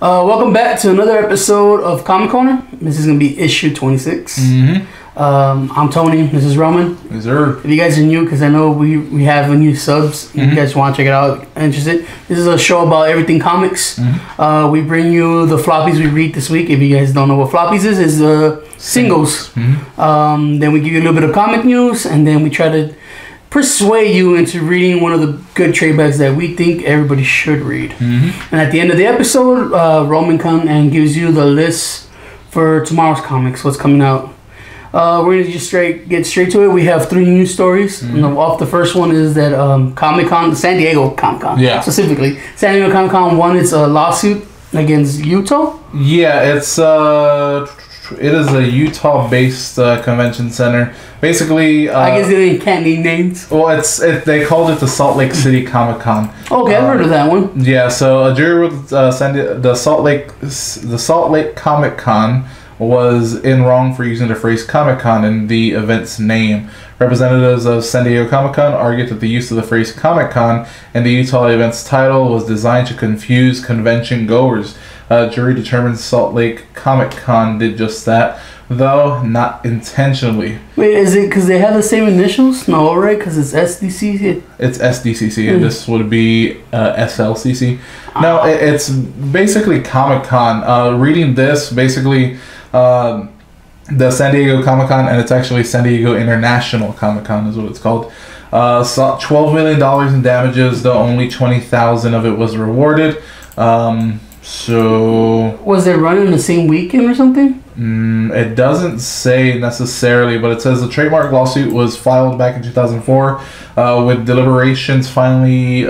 Welcome back to another episode of Comic Corner. This is going to be issue 26. I'm Tony. This is Roman. Yes, sir. If you guys are new, because I know we have a new subs, if you guys want to check it out, interested, this is a show about everything comics. We bring you the floppies we read this week. If you guys don't know what floppies is singles. Then we give you a little bit of comic news, and then we try to persuade you into reading one of the good trade backs that we think everybody should read. And at the end of the episode, Roman comes and gives you the list for tomorrow's comics, what's coming out. We're gonna just get straight to it. We have 3 news stories. Off the first one is that Comic-Con, San Diego Comic-Con, specifically San Diego Comic-Con won its lawsuit against Utah. Yeah, it is a Utah-based convention center. Basically, I guess they can't name names. Well, they called it the Salt Lake City Comic Con. Okay, I've heard of that one. Yeah, so a jury with the Salt Lake Comic Con was in wrong for using the phrase Comic Con in the event's name. Representatives of San Diego Comic Con argued that the use of the phrase Comic Con in the Utah event's title was designed to confuse convention goers. Jury determined Salt Lake Comic Con did just that, though not intentionally. Wait, is it because they have the same initials? No, right? Because it's SDCC? It's SDCC, and this would be SLCC. No, it's basically Comic Con. Reading this, basically, the San Diego Comic Con, and it's actually San Diego International Comic Con is what it's called. $12 million in damages, though only $20,000 of it was rewarded. So was it running the same weekend or something? It doesn't say necessarily, but it says the trademark lawsuit was filed back in 2004, with deliberations finally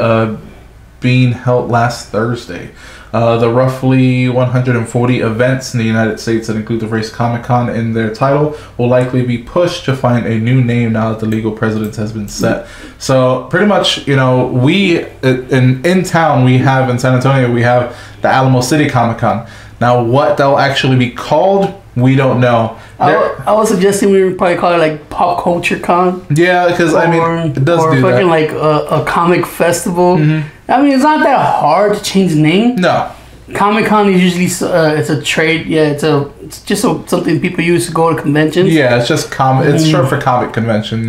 being held last Thursday. The roughly 140 events in the United States that include the phrase Comic-Con in their title will likely be pushed to find a new name now that the legal precedence has been set. So pretty much, we in town, we have in San Antonio, we have the Alamo City Comic-Con. Now what they'll actually be called, we don't know. I was suggesting we would probably call it like Pop Culture Con. Yeah, because it does do that. Or like a comic festival. I mean, it's not that hard to change the name. No. Comic Con is usually it's a trade. Yeah, it's just something people use to go to conventions. Yeah, it's just It's short for comic convention,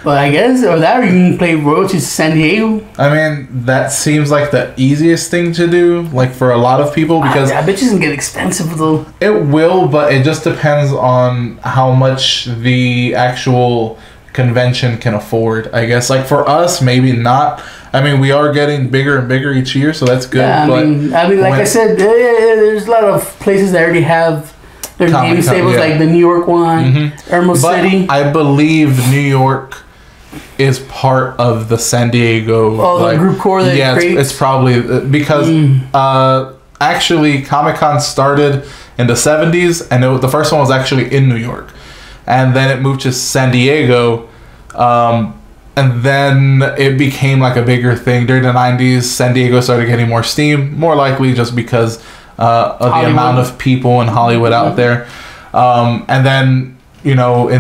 But I guess, or that, or you can play royalties to San Diego. I mean, that seems like the easiest thing to do, like for a lot of people, because I bet it's gonna get expensive though. It will, but it just depends on how much the actual convention can afford, I guess. Like for us, maybe not. I mean, we are getting bigger and bigger each year, so that's good. Yeah, I mean, like I said, there's a lot of places that already have their name stables, like the New York one, Irmo City. I believe New York is part of the San Diego. Oh, the group core that creates? It's probably because actually Comic-Con started in the 70s, and the first one was actually in New York, and then it moved to San Diego. And then it became like a bigger thing during the 90s. San Diego started getting more steam, more likely just because of the amount of people in Hollywood out there. And then, in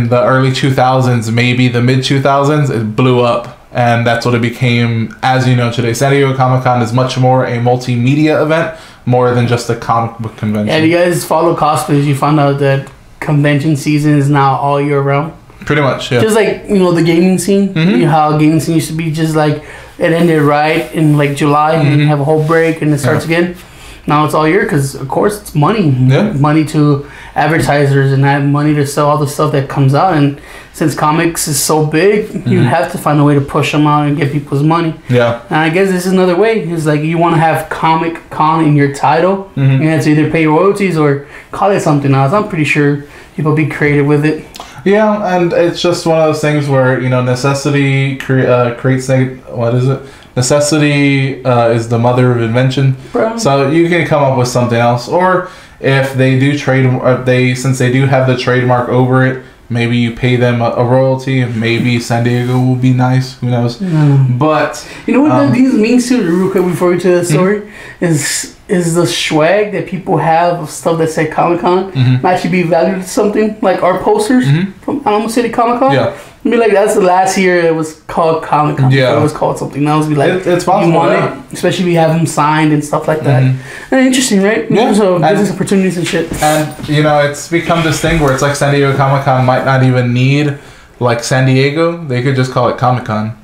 the early 2000s, maybe the mid 2000s, it blew up. And that's what it became, as you know today. San Diego Comic-Con is much more a multimedia event, more than just a comic book convention. Yeah, if you guys follow cosplays, you found out that convention season is now all year round. Pretty much, yeah. Just like, the gaming scene. How gaming scene used to be just like, it ended right in like July and you have a whole break and it starts again. Now it's all year because, of course, it's money. Money to advertisers and that money to sell all the stuff that comes out. And since comics is so big, you have to find a way to push them out and get people's money. Yeah. And I guess this is another way. It's like you want to have Comic Con in your title. You have to either pay royalties or call it something else. I'm pretty sure people be creative with it. Yeah, and it's just one of those things where, necessity creates... What is it? Necessity is the mother of invention. Bro. So you can come up with something else. Or if they do since they do have the trademark over it, maybe you pay them a royalty. Maybe San Diego will be nice. Who knows? But... You know what these means to, real quick before we tell the story, is the swag that people have of stuff that say Comic-Con might actually be valued to something, like our posters from Alamo City Comic Con. Yeah. I mean, like that's the last year it was called Comic Con. Yeah, it was called something else. Be like, it's possible. You want it, especially if you have them signed and stuff like that. And interesting, right? Yeah. So business opportunities and shit. And you know, it's become this thing where it's like San Diego Comic Con might not even need like San Diego. They could just call it Comic Con.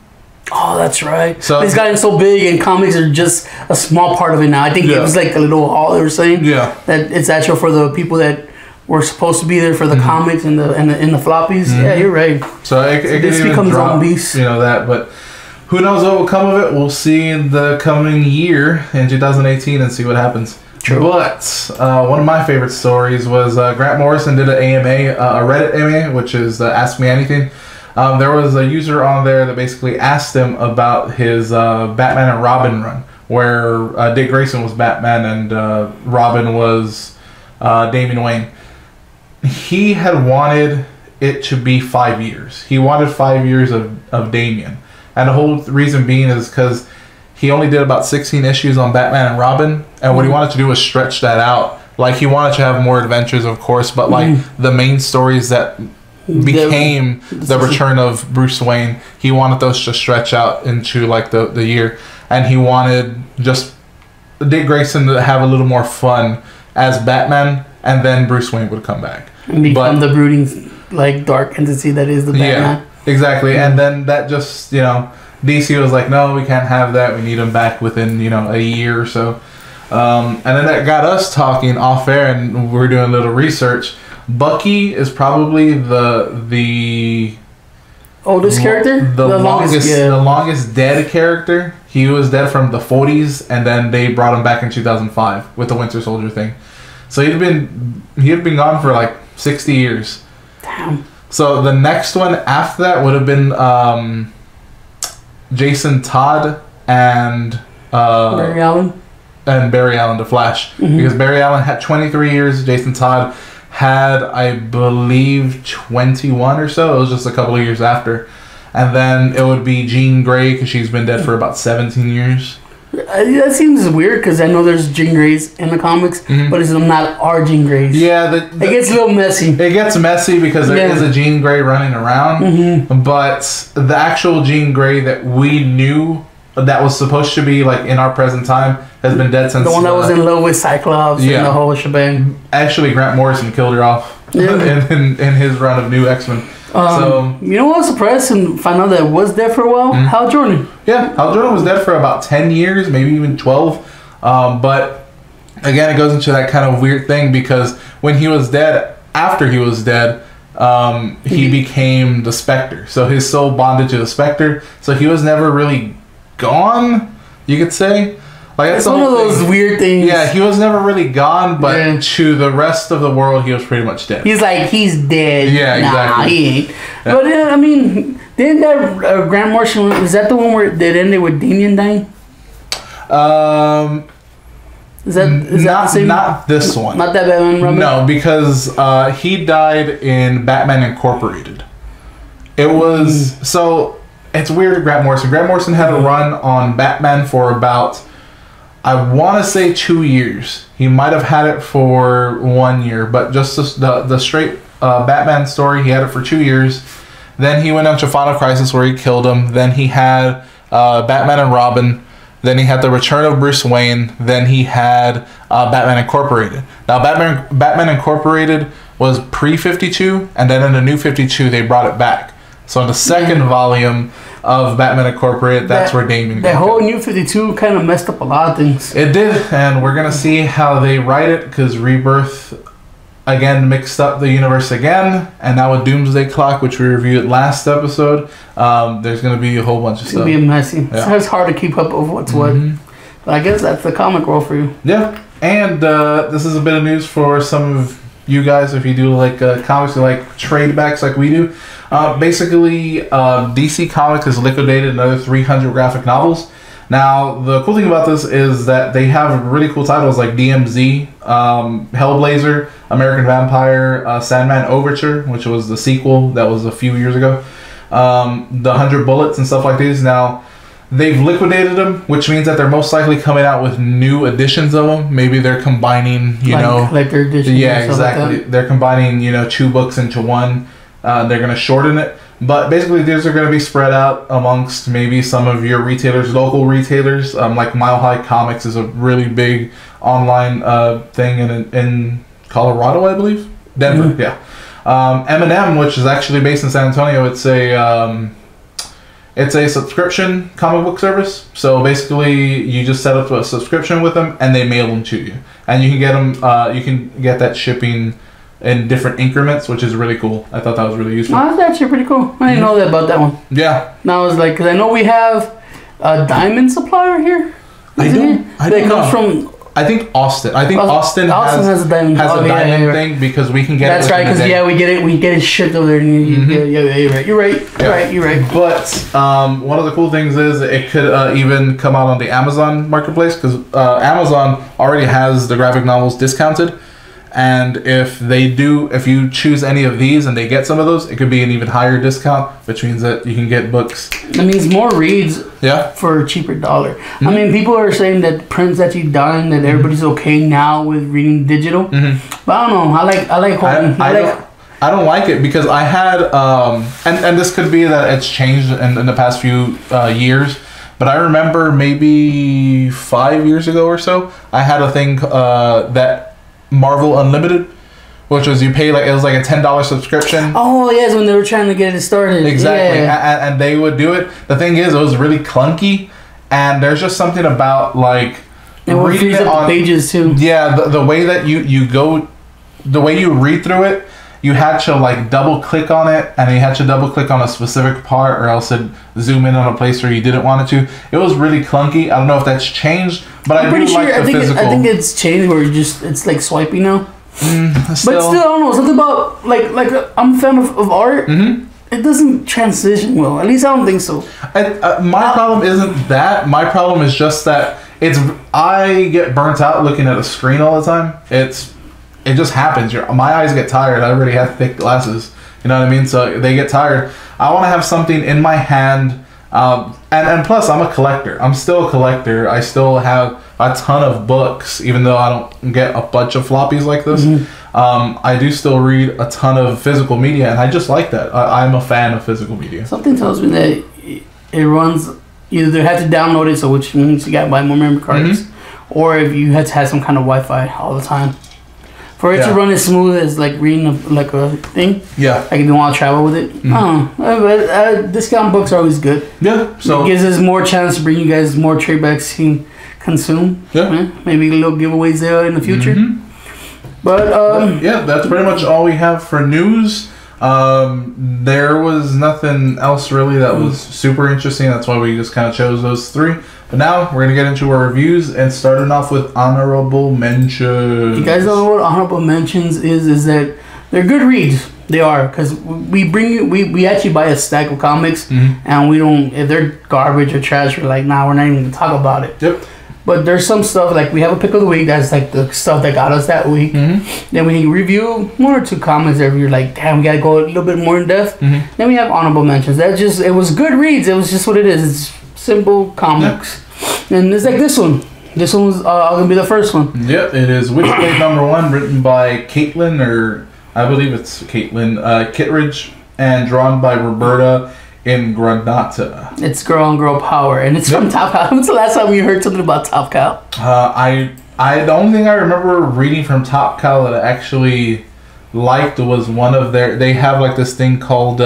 Oh, that's right. So it's gotten so big, and comics are just a small part of it now. I think it was like a little hall they were saying. Yeah. That it's actual for the people that were supposed to be there for the comics and the floppies. Yeah, you're right. So it this becomes its own beast. You know that, but who knows what will come of it? We'll see in the coming year in 2018 and see what happens. True. But one of my favorite stories was Grant Morrison did an AMA, a Reddit AMA, which is Ask Me Anything. There was a user on there that basically asked him about his Batman and Robin run, where Dick Grayson was Batman and Robin was Damian Wayne. He had wanted it to be 5 years. He wanted 5 years of Damian. And the whole reason being is because he only did about 16 issues on Batman and Robin. And what he wanted to do was stretch that out. Like, he wanted to have more adventures, of course, but like the main stories that became the return of Bruce Wayne, he wanted those to stretch out into like the year. And he wanted just Dick Grayson to have a little more fun as Batman, and then Bruce Wayne would come back. And become the brooding, like, dark entity that is the Batman. Yeah, exactly. And then that just, you know, DC was like, no, we can't have that. We need him back within, you know, a year or so. And then that got us talking off air, and we're doing a little research. Bucky is probably the oldest character? The longest dead character. He was dead from the 40s, and then they brought him back in 2005 with the Winter Soldier thing. So he had been gone for like 60 years. Damn. So the next one after that would have been Jason Todd and Barry Allen. And Barry Allen, the Flash. Because Barry Allen had 23 years, Jason Todd had, I believe, 21 or so. It was just a couple of years after. And then it would be Jean Grey, because she's been dead for about 17 years. That seems weird, because I know there's Jean Greys in the comics, but it's not our Jean Greys. Yeah. It gets a little messy. It gets messy because there is a Jean Grey running around. But the actual Jean Grey that we knew that was supposed to be like in our present time has been dead since... The one that was in love with Cyclops and the whole shebang. Actually, Grant Morrison killed her off in his run of New X-Men. So you know what? I was surprised and found out that it was dead for a while. Hal Jordan. Yeah, Hal Jordan was dead for about 10 years, maybe even 12. But again, it goes into that kind of weird thing because when he was dead, after he was dead, he became the Spectre. So his soul bonded to the Spectre. So he was never really gone, you could say. Like, it's one of those weird things. Yeah, he was never really gone, but to the rest of the world, he was pretty much dead. He's like, he's dead. Yeah, exactly. Nah, he ain't. Yeah. But I mean, didn't that Grant Morrison, was that the one where it ended with Damian dying? Is that the same? Not this one. Not that Batman Robin? No, because he died in Batman Incorporated. It was so it's weird. Grant Morrison. Grant Morrison had a run on Batman for about, I want to say, 2 years. He might have had it for 1 year, but just the straight Batman story, he had it for 2 years. Then he went on to Final Crisis where he killed him. Then he had Batman and Robin. Then he had the Return of Bruce Wayne. Then he had Batman Incorporated. Now, Batman Incorporated was pre-52, and then in the new 52, they brought it back. So in the second volume of Batman Incorporated, that's where Damian got that whole New 52 kind of messed up a lot of things. It did, and we're going to see how they write it, because Rebirth, again, mixed up the universe again, and now with Doomsday Clock, which we reviewed last episode, there's going to be a whole bunch of stuff. It's going to be messy. Yeah. It's hard to keep up with what's what. But I guess that's the comic world for you. Yeah, and this is a bit of news for some of you guys, if you do like comics, or like trade backs like we do. Basically, DC Comics has liquidated another 300 graphic novels. Now, the cool thing about this is that they have really cool titles like DMZ, Hellblazer, American Vampire, Sandman Overture, which was the sequel that was a few years ago, the 100 Bullets and stuff like these. Now, they've liquidated them, which means that they're most likely coming out with new editions of them. Maybe they're combining, collector editions. Yeah, exactly. They're combining, 2 books into one. They're going to shorten it. But basically, these are going to be spread out amongst maybe some of your retailers, local retailers. Like Mile High Comics is a really big online thing in Colorado, I believe. Denver, yeah. M&M, which is actually based in San Antonio, it's a subscription comic book service. So basically, you just set up a subscription with them, and they mail them to you, and you can get them. You can get that shipping in different increments, which is really cool. I thought that was really useful. Oh, that's actually pretty cool. I didn't know that about that one. Yeah. Now I was like, because I know we have a diamond supplier here. I don't know. From. I think Austin. Austin has a diamond, thing because we can get. That's right, because we get it shipped over there. And you're right. But one of the cool things is it could even come out on the Amazon marketplace, because Amazon already has the graphic novels discounted. And if you choose any of these and they get some of those, it could be an even higher discount, which means that you can get books. That means more reads for a cheaper dollar. I mean, people are saying that print's actually dying, that everybody's okay now with reading digital. But I don't know. I like holding. I don't like it because I had, and this could be that it's changed in the past few years, but I remember maybe 5 years ago or so, I had a thing that Marvel Unlimited, which was you pay it was like a $10 subscription. Oh yes, when they were trying to get it started. Exactly, and they would do it. The thing is, it was really clunky, and there's just something about like reading it on pages too. Yeah, the way that you go, the way you read through it, you had to like double click on it, and you had to double click on a specific part, or else it'd zoom in on a place where you didn't want it to. It was really clunky. I don't know if that's changed, but I do like the physical. I think it's changed where it's like swiping now. But still, I don't know, something about like I'm a fan of art. It doesn't transition well. At least I don't think so. My problem isn't that. My problem is just that I get burnt out looking at a screen all the time. It just happens. My eyes get tired. I already have thick glasses. You know what I mean? So they get tired. I want to have something in my hand. And plus, I'm a collector. I'm still a collector. I still have a ton of books, even though I don't get a bunch of floppies like this. I do still read a ton of physical media, and I just like that. I'm a fan of physical media. Something tells me that it runs. You either have to download it, so which means you got to buy more memory cards, or if you had to have some kind of Wi-Fi all the time. For it to run as smooth as like reading a thing. Yeah. Like if you want to travel with it. I don't know. Discount books are always good. Yeah. So it gives us more chance to bring you guys more trade backs to consume. Yeah. Maybe a little giveaways there in the future. But that's pretty much all we have for news. There was nothing else really that was super interesting. That's why we just kind of chose those three. But now we're gonna get into our reviews and starting off with honorable mentions. You guys don't know what honorable mentions is? Is that they're good reads. They are, because we bring you. We actually buy a stack of comics, and we don't. If they're garbage or trash, we're like, nah, we're not even gonna talk about it. Yep. But there's some stuff, like we have a pick of the week, that's like the stuff that got us that week. Then we review one or two comics that you're like, damn, we gotta go a little bit more in depth. Then we have honorable mentions. It was good reads. It was just what it is. It's simple comics. And it's like this one. This one was gonna be the first one. Yep, it is Witchblade #1, written by Caitlin, or I believe it's Caitlin Kittredge, and drawn by Roberta Ingranata. It's girl on girl power, and it's from Top Cow. When's the last time you heard something about Top Cow? The only thing I remember reading from Top Cow that I actually liked was one of they have like this thing called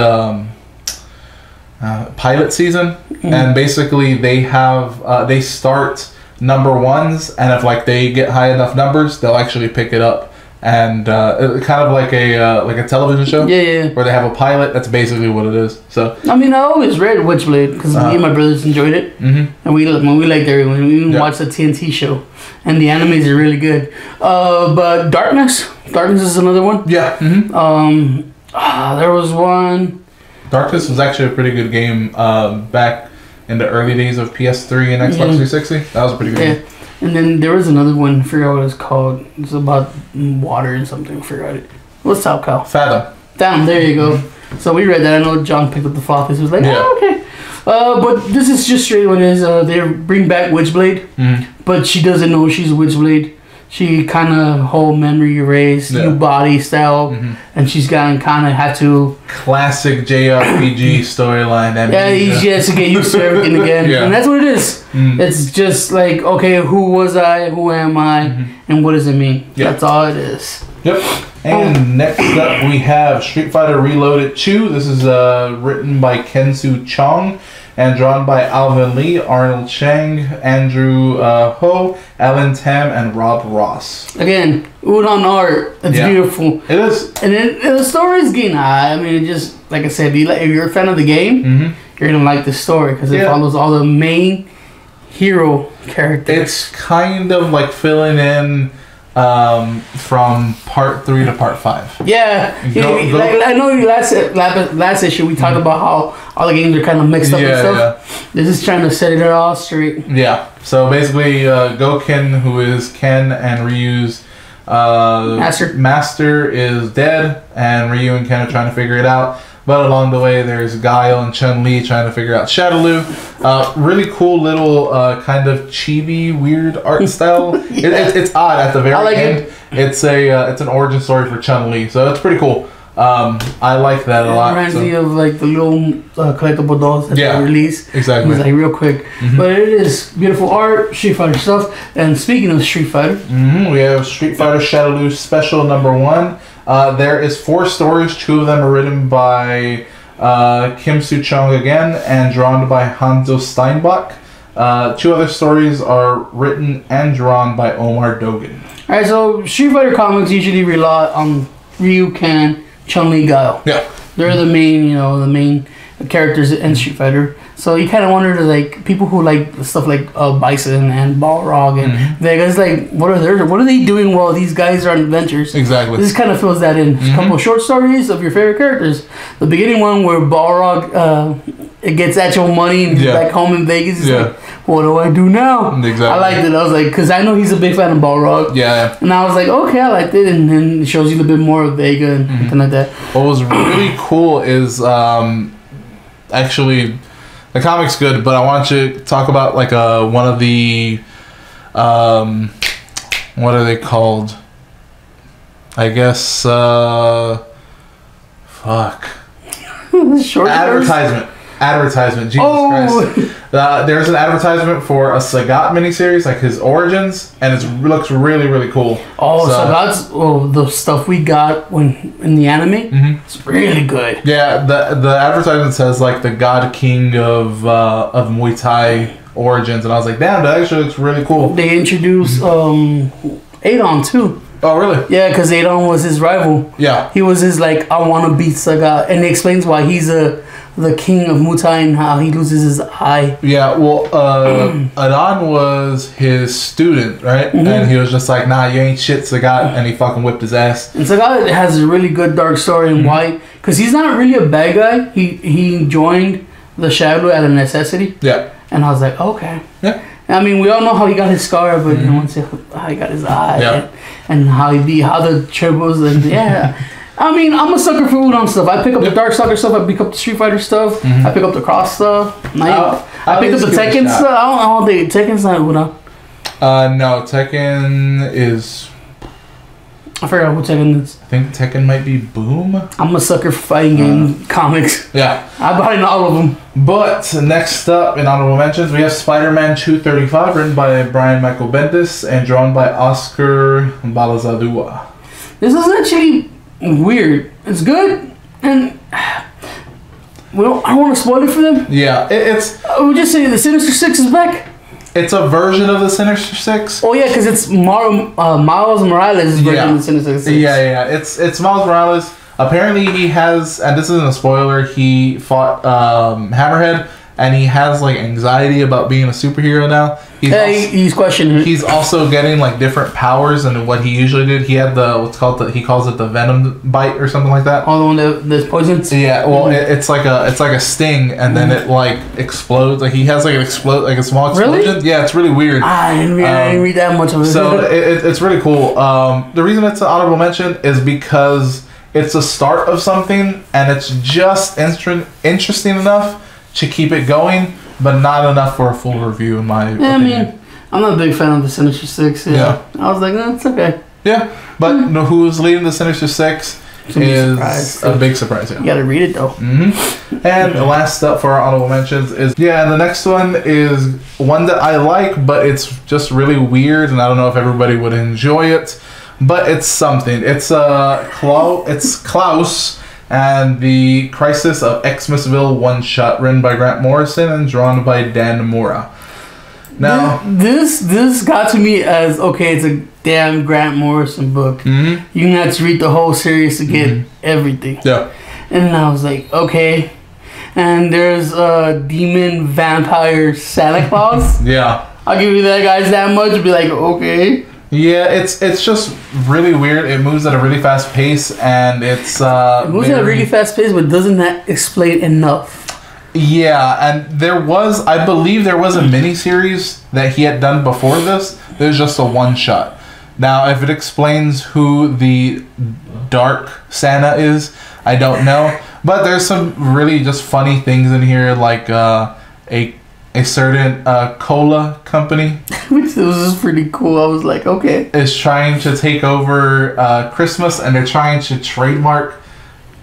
pilot season, and basically they have they start #1s, and if like they get high enough numbers, they'll actually pick it up. And kind of like a television show, where they have a pilot. That's basically what it is. So I mean, I always read Witchblade because me and my brothers enjoyed it, and we liked everyone. We even watched the TNT show, and the animes are really good. But Darkness is another one. Yeah. There was one. Darkness was actually a pretty good game back in the early days of PS3 and Xbox 360. That was a pretty good game. And then there was another one, I forgot what it was called. It's about water and something, I forgot it. What's Top Cow? Fathom, there you go. So we read that. I know John picked up the floppies. He was like, oh, okay. But this is just straight what it is. They bring back Witchblade, but she doesn't know she's Witchblade. she kind of whole memory erased, new body style, and she's gotten kind of had to classic JRPG storyline. Yeah, she has to get used to everything again, and that's what it is. It's just like, okay, who was I? Who am I? And what does it mean? That's all it is. Yep. And next up, we have Street Fighter Reloaded 2. This is written by Kensu Chong and drawn by Alvin Lee, Arnold Chang, Andrew Ho, Alan Tam, and Rob Ross. Again, udon art. It's beautiful. It is. And then the story is getting high. I mean, just like I said, if you're a fan of the game, you're going to like the story because it follows all the main hero characters. It's kind of like filling in from part 3 to part 5. Yeah, like, I know last issue we talked about how all the games are kind of mixed up and stuff. This is trying to set it all straight. Yeah. So basically, Goken, who is Ken and Ryu's master, is dead, and Ryu and Ken are trying to figure it out. But along the way, there's Guile and Chun-Li trying to figure out Shadaloo. Really cool little kind of chibi, weird art style. It's odd at the very end. It's an origin story for Chun-Li, so it's pretty cool. I like that a lot. It reminds me of like the little collectible dolls that they release. Exactly. It's like real quick. But it is beautiful art, Street Fighter stuff. And speaking of Street Fighter, we have Street Fighter Shadaloo Special #1. There is 4 stories. 2 of them are written by Kim Soo Chung again and drawn by Hanzo Steinbach. 2 other stories are written and drawn by Omar Dogan. Alright, so Street Fighter comics usually rely on Ryu, Ken, Chun-Li, Guile. Yeah. They're the main characters in Street Fighter. So you kind of wonder, like, people who like stuff like Bison and Balrog and Vega's, like, what are they doing while these guys are on adventures? Exactly. This kind of fills that in. A couple of short stories of your favorite characters. The beginning one where Balrog it gets actual money and he's back home in Vegas. He's like, what do I do now? Exactly. I liked it. I was like, because I know he's a big fan of Balrog. Yeah. And I was like, okay, I liked it. And then it shows you a bit more of Vega and something like that. What was really cool is actually the comic's good, but I want you to talk about like one of the what are they called? I guess Short advertisement. Jesus Christ. There's an advertisement for a Sagat miniseries, like his origins, and it looks really, really cool. Sagat's the stuff we got in the anime. It's really good. Yeah, the advertisement says like the God King of Muay Thai origins, and I was like, damn, that actually looks really cool. They introduced Adon too. Oh, really? Yeah, because Adon was his rival. Yeah. He was his, like, I want to beat Sagat. And it explains why he's the king of Muay Thai and how he loses his eye. Yeah, well, Adon was his student, right? And he was just like, nah, you ain't shit, Sagat. And he fucking whipped his ass. And Sagat has a really good dark story and why. Because he's not really a bad guy. He joined the Shadow out of necessity. Yeah. And I was like, okay. Yeah. I mean, we all know how he got his scar, but once how he got his eye and how the triples and I mean, I'm a sucker for udon stuff. I pick up the Dark Stalker stuff. I pick up the Street Fighter stuff. I pick up the Cross stuff. I pick up the Tekken stuff. I don't think Tekken's not udon. No, Tekken is. I forgot what Tekken is. I think Tekken might be Boom. I'm a sucker for fighting game comics. Yeah. I buy all of them. But next up in honorable mentions, we have Spider-Man 235, written by Brian Michael Bendis and drawn by Oscar Balazadua. This is actually weird. It's good, and I don't want to spoil it for them. Yeah, it's. We'll just say the Sinister Six is back. It's a version of the Sinister Six. Oh yeah, because it's Miles Morales' version of the Sinister Six. Yeah. It's Miles Morales. Apparently he has, and this isn't a spoiler, he fought Hammerhead, and he has like anxiety about being a superhero now. He's questioning it. He's also getting like different powers than what he usually did. He had he calls it the Venom bite or something like that. Oh, the one that's poisons? Yeah, well it's like a sting, and then it like explodes. Like he has like a small explosion. Really? Yeah, it's really weird. I didn't read that much of it. So it's really cool. The reason it's an honorable mention is because it's the start of something, and it's just interesting enough to keep it going, but not enough for a full review, in my opinion. I mean, I'm not a big fan of the Sinister Six. Yeah. I was like, no, it's okay. Yeah, but who's leading the Sinister Six is a big surprise. Yeah. You gotta read it though. And the last up for our honorable mentions is the next one is one that I like, but it's just really weird, and I don't know if everybody would enjoy it, but it's something. It's Klaus and the Crisis of Xmasville one shot, written by Grant Morrison and drawn by Dan Mora. Now this got to me as okay. It's a damn Grant Morrison book. You can have to read the whole series to get everything. Yeah. And I was like, okay. And there's a demon vampire Santa Claus. Yeah. I'll give you that, guys, that much. Be like, okay. Yeah, it's just really weird. It moves at a really fast pace, and it's it moves at a really fast pace, but doesn't that explain enough? Yeah, and I believe there was a miniseries that he had done before this. There's just a one shot. Now, if it explains who the Dark Santa is, I don't know. But there's some really just funny things in here, like a certain cola company, which was pretty cool. I was like, okay, is trying to take over Christmas, and they're trying to trademark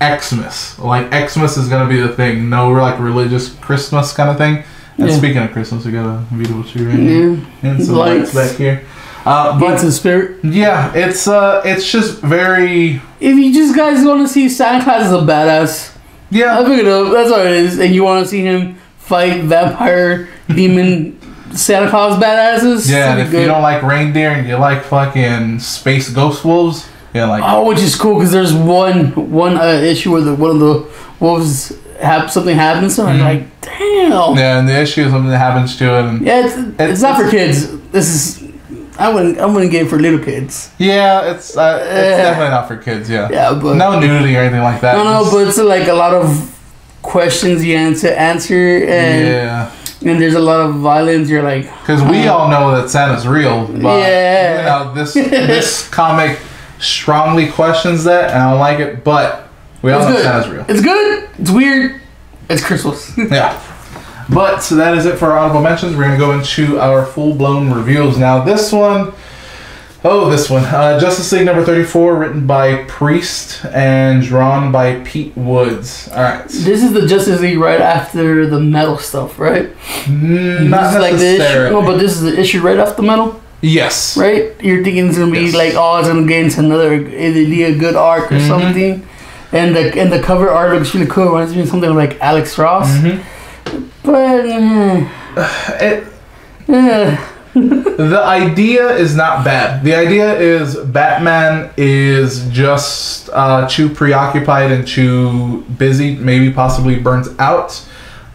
Xmas. Like Xmas is gonna be the thing. No, like religious Christmas kind of thing. And speaking of Christmas, we got a beautiful tree right here and some lights back here. But the spirit. Yeah, it's just very. If you just guys want to see Santa Claus is a badass, I pick it up. That's what it is. And you want to see him fight vampire demon Santa Claus badasses. Yeah, and if you don't like reindeer and you like fucking space ghost wolves. Yeah, like which is cool because there's one issue where one of the wolves something happens to him. I'm like, damn. Yeah, and the issue is something that happens to it. And it's not for kids. This is I wouldn't get it for little kids. Yeah, it's definitely not for kids. Yeah. Yeah, but no nudity or anything like that. No, but it's like a lot of questions you have to answer, and there's a lot of violence. You're like, because we all know that Santa's real, but you know this comic strongly questions that, and I don't like it, but we all know Santa's real. It's good. It's weird. It's Christmas. Yeah. But so that is it for our honorable mentions. We're going to go into our full-blown reviews. Now this one, Justice League number 34, written by Priest and drawn by Pete Woods. Alright. This is the Justice League right after the metal stuff, right? Not necessarily. No, but this is the issue right after metal? Yes. Right? You're thinking it's going to be like, it's going to get into either a good arc or something. And the cover art looks really cool. It reminds me of something like Alex Ross. But the idea is not bad. The idea is Batman is just too preoccupied and too busy, maybe possibly burnt out,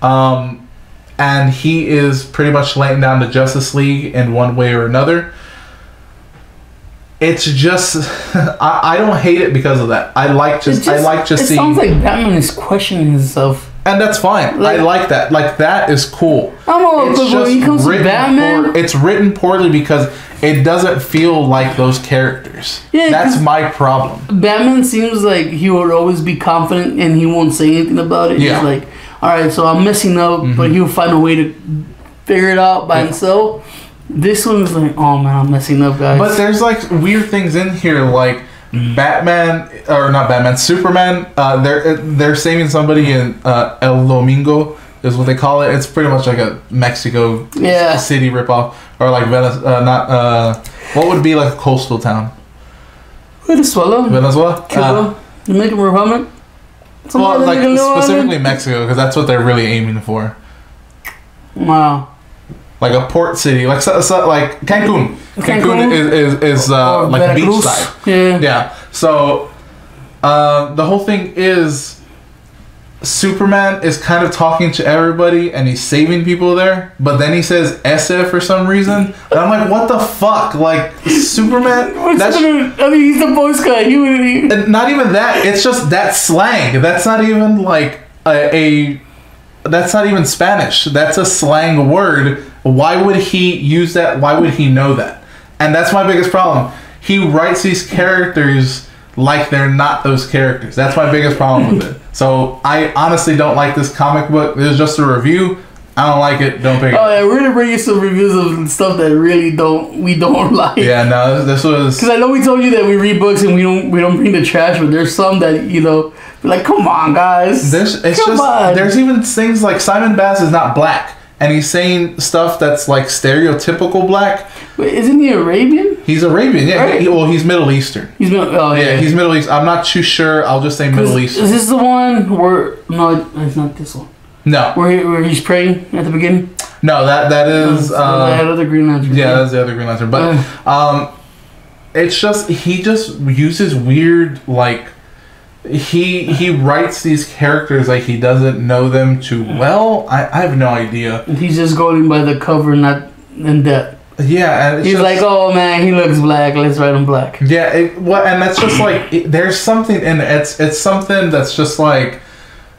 and he is pretty much laying down the Justice League in one way or another. It's just I don't hate it because of that. I like seeing. It sounds like Batman is questioning himself. And that's fine. I like that. Like, that is cool. It's when he comes to Batman, it's written poorly because it doesn't feel like those characters. Yeah, that's my problem. Batman seems like he would always be confident and he won't say anything about it. Yeah. He's like, all right, so I'm messing up, but he'll find a way to figure it out by himself. This one is like, oh man, I'm messing up, guys. But there's like weird things in here, like Superman. They're saving somebody in El Domingo is what they call it. It's pretty much like a Mexico city ripoff, or like what would be like a coastal town? Venezuela. Cuba. Dominican Republic. Well, like specifically Mexico, because that's what they're really aiming for. Wow. Like a port city, like like Cancun. Cancun is like a beachside. Yeah. So the whole thing is Superman is kind of talking to everybody and he's saving people there, but then he says SF for some reason, and I'm like, what the fuck? Like Superman? He's the voice guy. Not even that. It's just that slang. That's not even like that's not even Spanish. That's a slang word. Why would he use that? Why would he know that? And that's my biggest problem. He writes these characters like they're not those characters. That's my biggest problem with it. So I honestly don't like this comic book. This is just a review. I don't like it. Don't pick it. Oh yeah, we're gonna bring you some reviews of stuff that we don't like. Yeah, no, this was because I know we told you that we read books and we don't bring the trash, but there's some that we're like, come on, guys. Come on. There's even things like Simon Bass is not black, and he's saying stuff that's like stereotypical black. Wait, isn't he Arabian? He's Arabian, yeah. Right? He's Middle Eastern. He's he's Middle East. I'm not too sure. I'll just say Middle Eastern. Is this the one where no, it's not this one. No. Where he's praying at the beginning? No, that is that other Green Lantern. Yeah, that's the other Green Lantern. But it's just he just uses weird like he writes these characters like he doesn't know them too well. I have no idea. He's just going by the cover, not in depth. Yeah, and he's just, like, oh man, he looks black. Let's write him black. Yeah, and that's just like there's something in it. It's something that's just like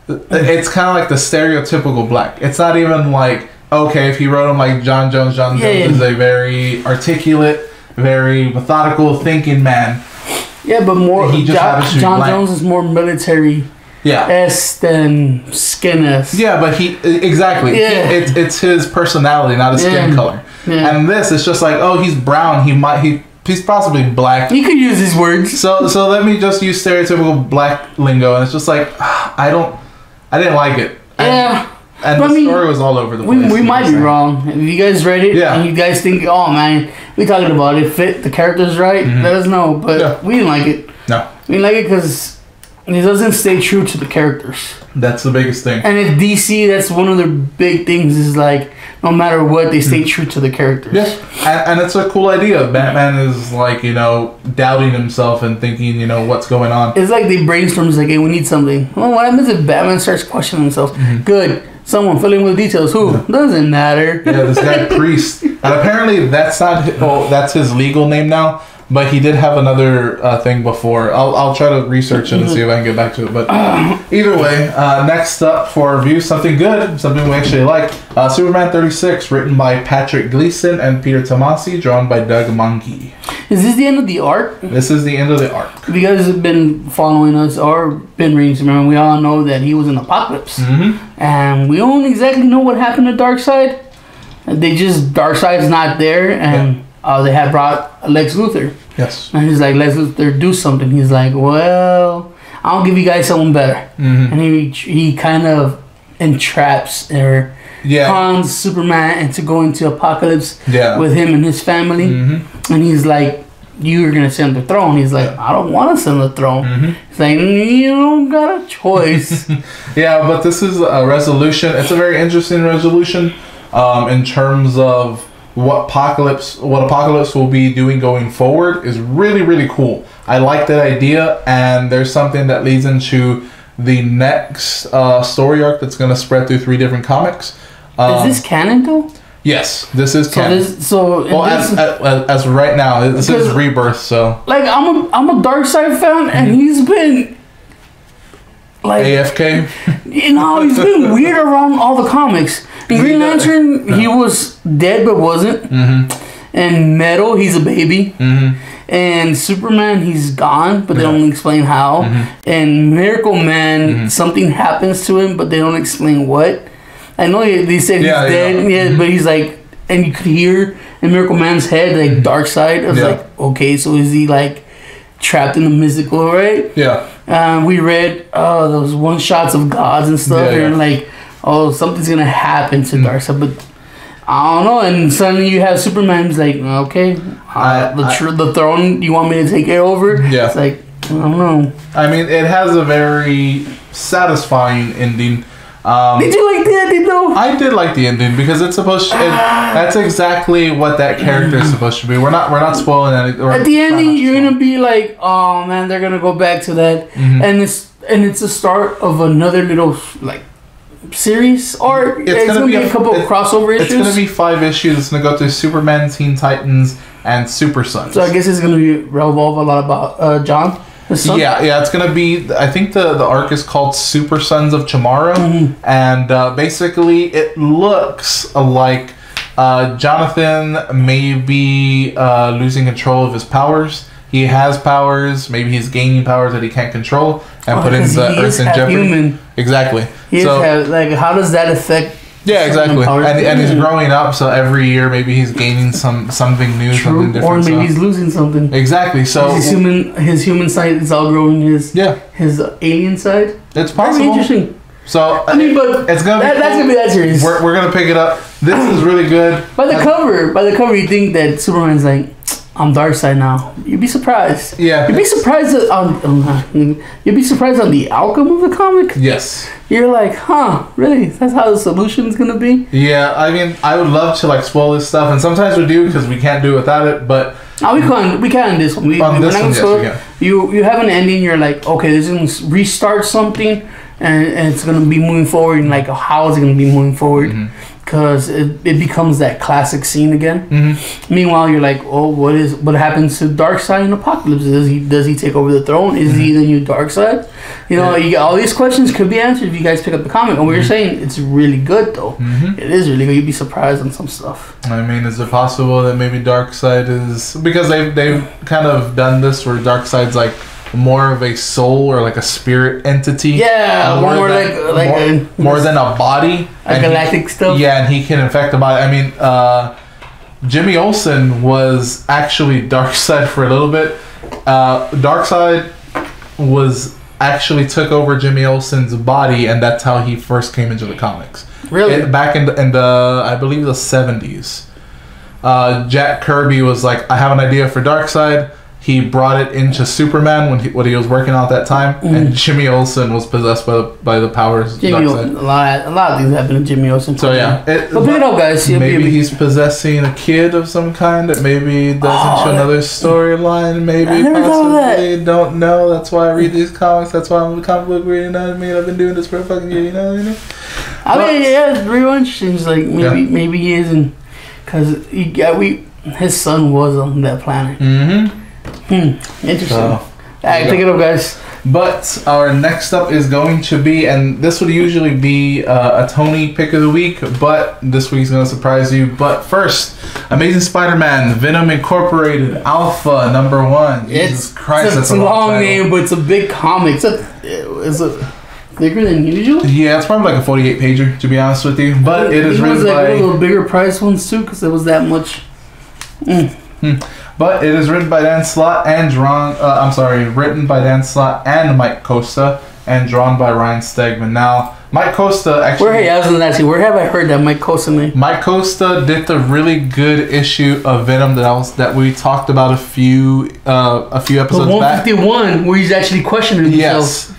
it's kind of like the stereotypical black. It's not even like okay if he wrote him like John Jones. John Jones is a very articulate, very methodical thinking man. Yeah, but more John Jones is more military. Yeah. Than skin S. Yeah, but exactly. Yeah. It's his personality, not his skin color. Yeah. And this, it's just like, oh, he's brown. He's possibly black. You could use his words. So let me just use stereotypical black lingo, and it's just like I didn't like it. Yeah. And the story was all over the place. We might be wrong. If you guys read it and you guys think, oh man, we talking about it, fit the characters right, let us know. But we didn't like it. No. We didn't like it because it doesn't stay true to the characters. That's the biggest thing. And in DC, that's one of their big things is like, no matter what, they stay true to the characters. Yeah, and it's a cool idea. Batman is like, doubting himself and thinking, what's going on. It's like they brainstorm, it's like, hey, we need something. Well, what happens if Batman starts questioning himself? Good. Someone fill in with details. Who? Doesn't matter. Yeah, this guy Priest. And apparently that's that's his legal name now. But he did have another thing before. I'll try to research it and see if I can get back to it. But either way, next up for review, something good, something we actually like. Superman 36, written by Patrick Gleason and Peter Tomasi, drawn by Doug Mahnke. Is this the end of the arc? This is the end of the arc. If you guys have been following us or been reading Superman, we all know that he was in Apocalypse. And we don't exactly know what happened to Darkseid. Darkseid's not there, and they had brought Lex Luthor. Yes. And he's like, Lex Luthor, do something. He's like, well, I'll give you guys something better. And he kind of entraps or cons Superman into going to Apocalypse with him and his family. And he's like, you're going to sit on the throne. He's like, I don't want to sit on the throne. He's like, you don't got a choice. But this is a resolution. It's a very interesting resolution in terms of what Apocalypse will be doing going forward is really, really cool. I like that idea, and there's something that leads into the next story arc that's going to spread through 3 different comics. Is this canon though? Yes, this is canon. As right now, this is Rebirth. So like, I'm a Darkseid fan, and he's been like AFK. He's been weird around all the comics. In Green Lantern, he was dead but wasn't. And Metal, he's a baby. And Superman, he's gone, but they don't explain how. And Miracle Man, something happens to him, but they don't explain what. I know they said he's dead, but he's like, and you could hear in Miracle Man's head, like, Darkseid. I was like, okay, so is he like trapped in the mystical, right? We read those one-shots of gods and stuff, and like, oh, something's gonna happen to Darkseid, but I don't know. And suddenly you have Superman's like, okay, the throne, you want me to take it over? It's like, I don't know. I mean, it has a very satisfying ending. Did you like the ending though? I did like the ending because it's supposed to. That's exactly what that character is supposed to be. We're not spoiling anything. At the ending, you're gonna be like, oh man, they're gonna go back to that, and it's the start of another little like series, or it's gonna be a couple of crossover issues. It's gonna be 5 issues. It's gonna go through Superman, Teen Titans, and Super Sons. So I guess it's gonna revolve a lot about John. Yeah, it's gonna be. I think the arc is called Super Sons of Tomorrow, and basically it looks like Jonathan may be losing control of his powers. He has powers. Maybe he's gaining powers that he can't control and putting the Earth in jeopardy. Human. Exactly. How does that affect Yeah, exactly. And he's growing up, so every year maybe he's gaining something new, something different. Or maybe he's losing something. Exactly. So his human side is outgrowing his alien side. It's possible. Interesting. So I mean, but it's gonna that's gonna be that series. We're gonna pick it up. This is really good. By the cover, you think that Superman's like, I'm Darkseid now. You'd be surprised. Yeah. You'd be surprised you'd be surprised on the outcome of the comic. Yes. You're like, huh? Really? That's how the solution's gonna be? Yeah. I mean, I would love to like spoil this stuff, and sometimes we do because we can't do it without it. But we can in this one. You have an ending. You're like, okay, this is gonna restart something, and it's gonna be moving forward. And like, how is it gonna be moving forward? Because it becomes that classic scene again. Meanwhile, you're like, oh, what happens to Darkseid in Apocalypse? Does he take over the throne? Is he the new Darkseid? You know, you got all these questions could be answered if you guys pick up the comic. And we were saying it's really good though. It is really good. You'd be surprised on some stuff. I mean, is it possible that maybe Darkseid is, because they've kind of done this where Darkseid's like more of a soul or like a spirit entity. Yeah, more than a body. Galactic stuff. Yeah, and he can infect the body. I mean, Jimmy Olsen was actually Darkseid for a little bit. Darkseid was actually took over Jimmy Olsen's body, and that's how he first came into the comics. Really? Back in the I believe the 70s. Jack Kirby was like, I have an idea for Darkseid. He brought it into Superman when he was working on at that time, and Jimmy Olsen was possessed by the powers. A lot of things happen to Jimmy Olsen. So yeah, but pick it up, guys. Maybe he's possessing a kid of some kind that maybe does into another storyline. Maybe possibly don't know. That's why I read these comics. That's why I'm a comic book reader. You know what I mean? I've been doing this for a fucking year. You know. I mean, yeah, it's real interesting. It's like maybe he isn't, because his son was on that planet. Interesting. Alright, pick it up, guys. But our next up is going to be, and this would usually be a Tony pick of the week, but this week's going to surprise you. But first, Amazing Spider-Man, Venom Incorporated, Alpha #1. Jesus Christ, that's a long name, but it's a big comic. It's a bigger than usual? Yeah, it's probably like a 48-pager, to be honest with you. But it is written by... a little bigger price ones, too, because there was that much... But it is written by Dan Slott and written by Dan Slott and Mike Costa, and drawn by Ryan Stegman. Now, Mike Costa actually... where have I heard that Mike Costa name? Mike Costa did the really good issue of Venom that we talked about a few episodes back. The 151, where he's actually questioning himself. Yes.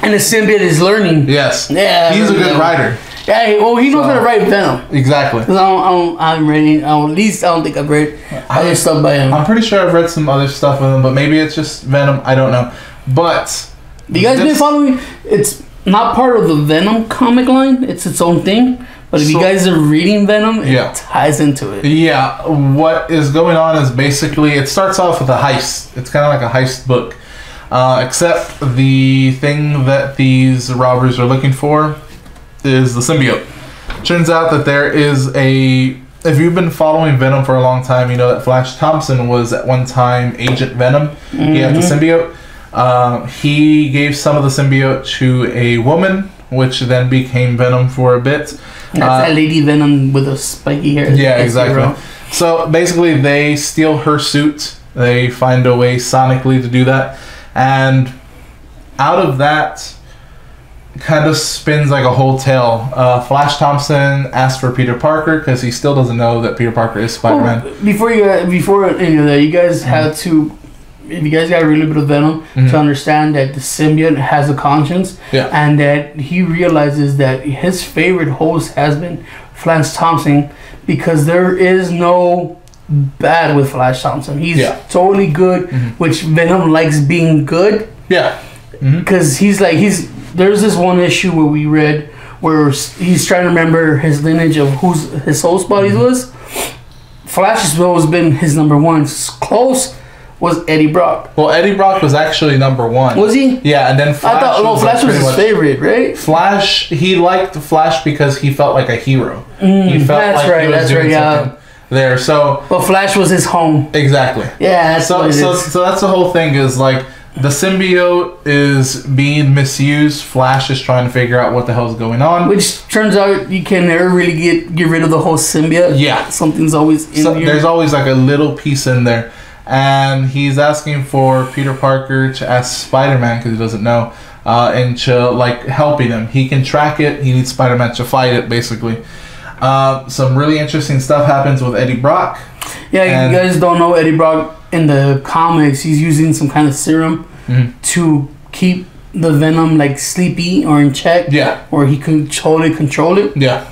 And the symbiote is learning. Yes. Yeah. He's a good writer. Yeah, well, he knows how to write Venom. Exactly. Because I don't think I've read other stuff by him. I'm pretty sure I've read some other stuff with him, but maybe it's just Venom. I don't know. But you guys been following? It's not part of the Venom comic line. It's its own thing. But if you guys are reading Venom, it ties into it. Yeah. What is going on is basically it starts off with a heist. It's kind of like a heist book, except the thing that these robbers are looking for is the symbiote. Turns out that there is if you've been following Venom for a long time, you know that Flash Thompson was at one time Agent Venom. He had the symbiote. He gave some of the symbiote to a woman, which then became Venom for a bit. That's that Lady Venom with the spiky hair. Yeah, exactly. So basically they steal her suit. They find a way sonically to do that. And out of that kind of spins like a whole tale. Flash Thompson asked for Peter Parker because he still doesn't know that Peter Parker is Spider-Man. Well, before any of that, you guys had to, if you guys got a little bit of Venom, to understand that the symbiote has a conscience, and that he realizes that his favorite host has been Flash Thompson, because there is no bad with Flash Thompson. He's totally good, which Venom likes being good. Yeah. Because there's this one issue where we read where he's trying to remember his lineage of who's his host buddies was. Flash has always been his #1. Close was Eddie Brock. Well, Eddie Brock was actually #1. Was he? Yeah, and then Flash Flash was his favorite, right? Flash, he liked Flash because he felt like a hero. He felt he was doing something there. So, but Flash was his home. Exactly. Yeah. So that's the whole thing is like the symbiote is being misused. Flash is trying to figure out what the hell's going on. Which turns out you can never really get rid of the whole symbiote. Yeah. Something's always in there. There's always like a little piece in there. And he's asking for Peter Parker to ask Spider-Man, because he doesn't know, and to like helping him. He can track it. He needs Spider-Man to fight it, basically. Some really interesting stuff happens with Eddie Brock. Yeah, you guys don't know Eddie Brock in the comics. He's using some kind of serum to keep the Venom like sleepy or in check. Yeah. Or he can totally control it. Yeah.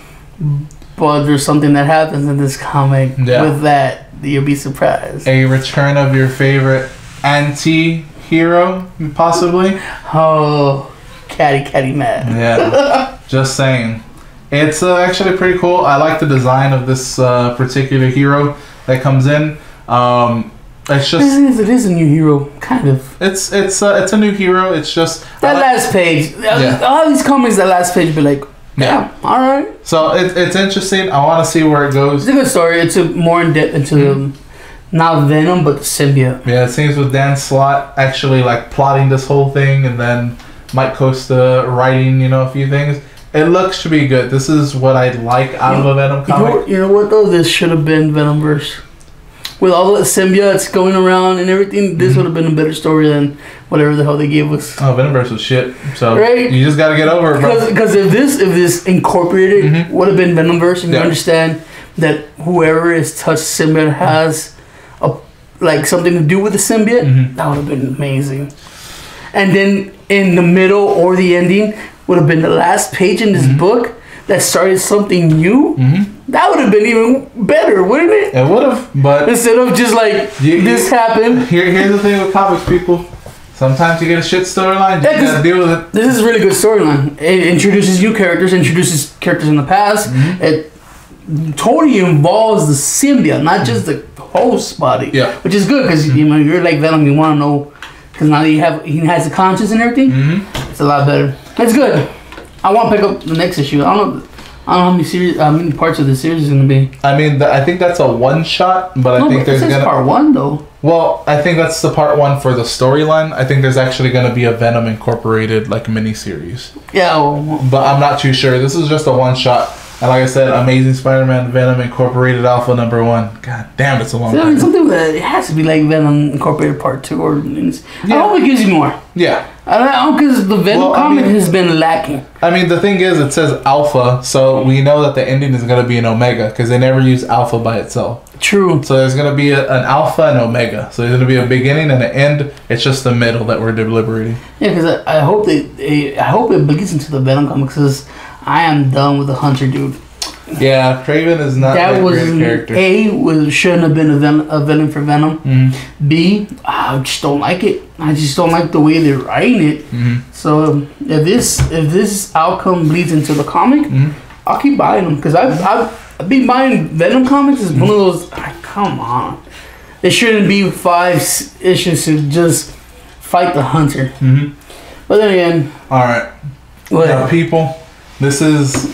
But there's something that happens in this comic with that you'll be surprised. A return of your favorite anti-hero, possibly. Oh, catty mad. Yeah. Just saying. It's actually pretty cool. I like the design of this particular hero that comes in. It's just it is a new hero, kind of. It's a new hero. It's just that last page. Yeah. All these comics, that last page be like, yeah, all right. So it's interesting. I want to see where it goes. It's a good story. It's more in depth into not Venom but the symbiote. Yeah, it seems with Dan Slott actually like plotting this whole thing, and then Mike Costa writing a few things. It looks to be good. This is what I like out of a Venom comic. You know what though? This should have been Venomverse. With all the symbiotes going around and everything, this would have been a better story than whatever the hell they gave us. Oh, Venomverse was shit. So right? You just gotta get over it, bro. Because if this incorporated would have been Venomverse, and you understand that whoever is touched symbiote has like something to do with the symbiote, that would have been amazing. And then in the middle or the ending would have been the last page in this book that started something new. That would have been even better, wouldn't it? It would have, but instead of just like this happened. Here's the thing with comics, people. Sometimes you get a shit storyline. You gotta deal with it. This is a really good storyline. It introduces new characters, introduces characters in the past. It totally involves the symbiote, not just the host body. Yeah, which is good because you're like Venom. You want to know because now that he has the conscience and everything. It's a lot better. It's good. I want to pick up the next issue. I don't know how many parts of the series is going to be. I mean, I think that's a one shot, but I think there's gonna part one though. Well, I think that's the part one for the storyline. I think there's actually going to be a Venom Incorporated like miniseries. Yeah, well, but I'm not too sure. This is just a one shot. And like I said, Amazing Spider-Man Venom Incorporated Alpha #1. God damn, it's a long time. Something that it has to be like Venom Incorporated Part 2 or I hope it gives you more. Yeah. I don't because the Venom comic has been lacking. I mean, the thing is, it says Alpha, so we know that the ending is going to be an Omega because they never use Alpha by itself. True. So there's going to be an Alpha and Omega. So there's going to be a beginning and an end. It's just the middle that we're deliberating. Yeah, because I hope I hope it bleeds into the Venom comics because I am done with the Hunter dude. Yeah, Craven is not that was a great character. Shouldn't have been a villain for Venom. B, I just don't like it. I just don't like the way they're writing it. So if this outcome bleeds into the comic, I'll keep buying them because I've been buying Venom comics. It's one of those. Come on, it shouldn't be 5 issues to just fight the Hunter. But then again, all right, now, people, this is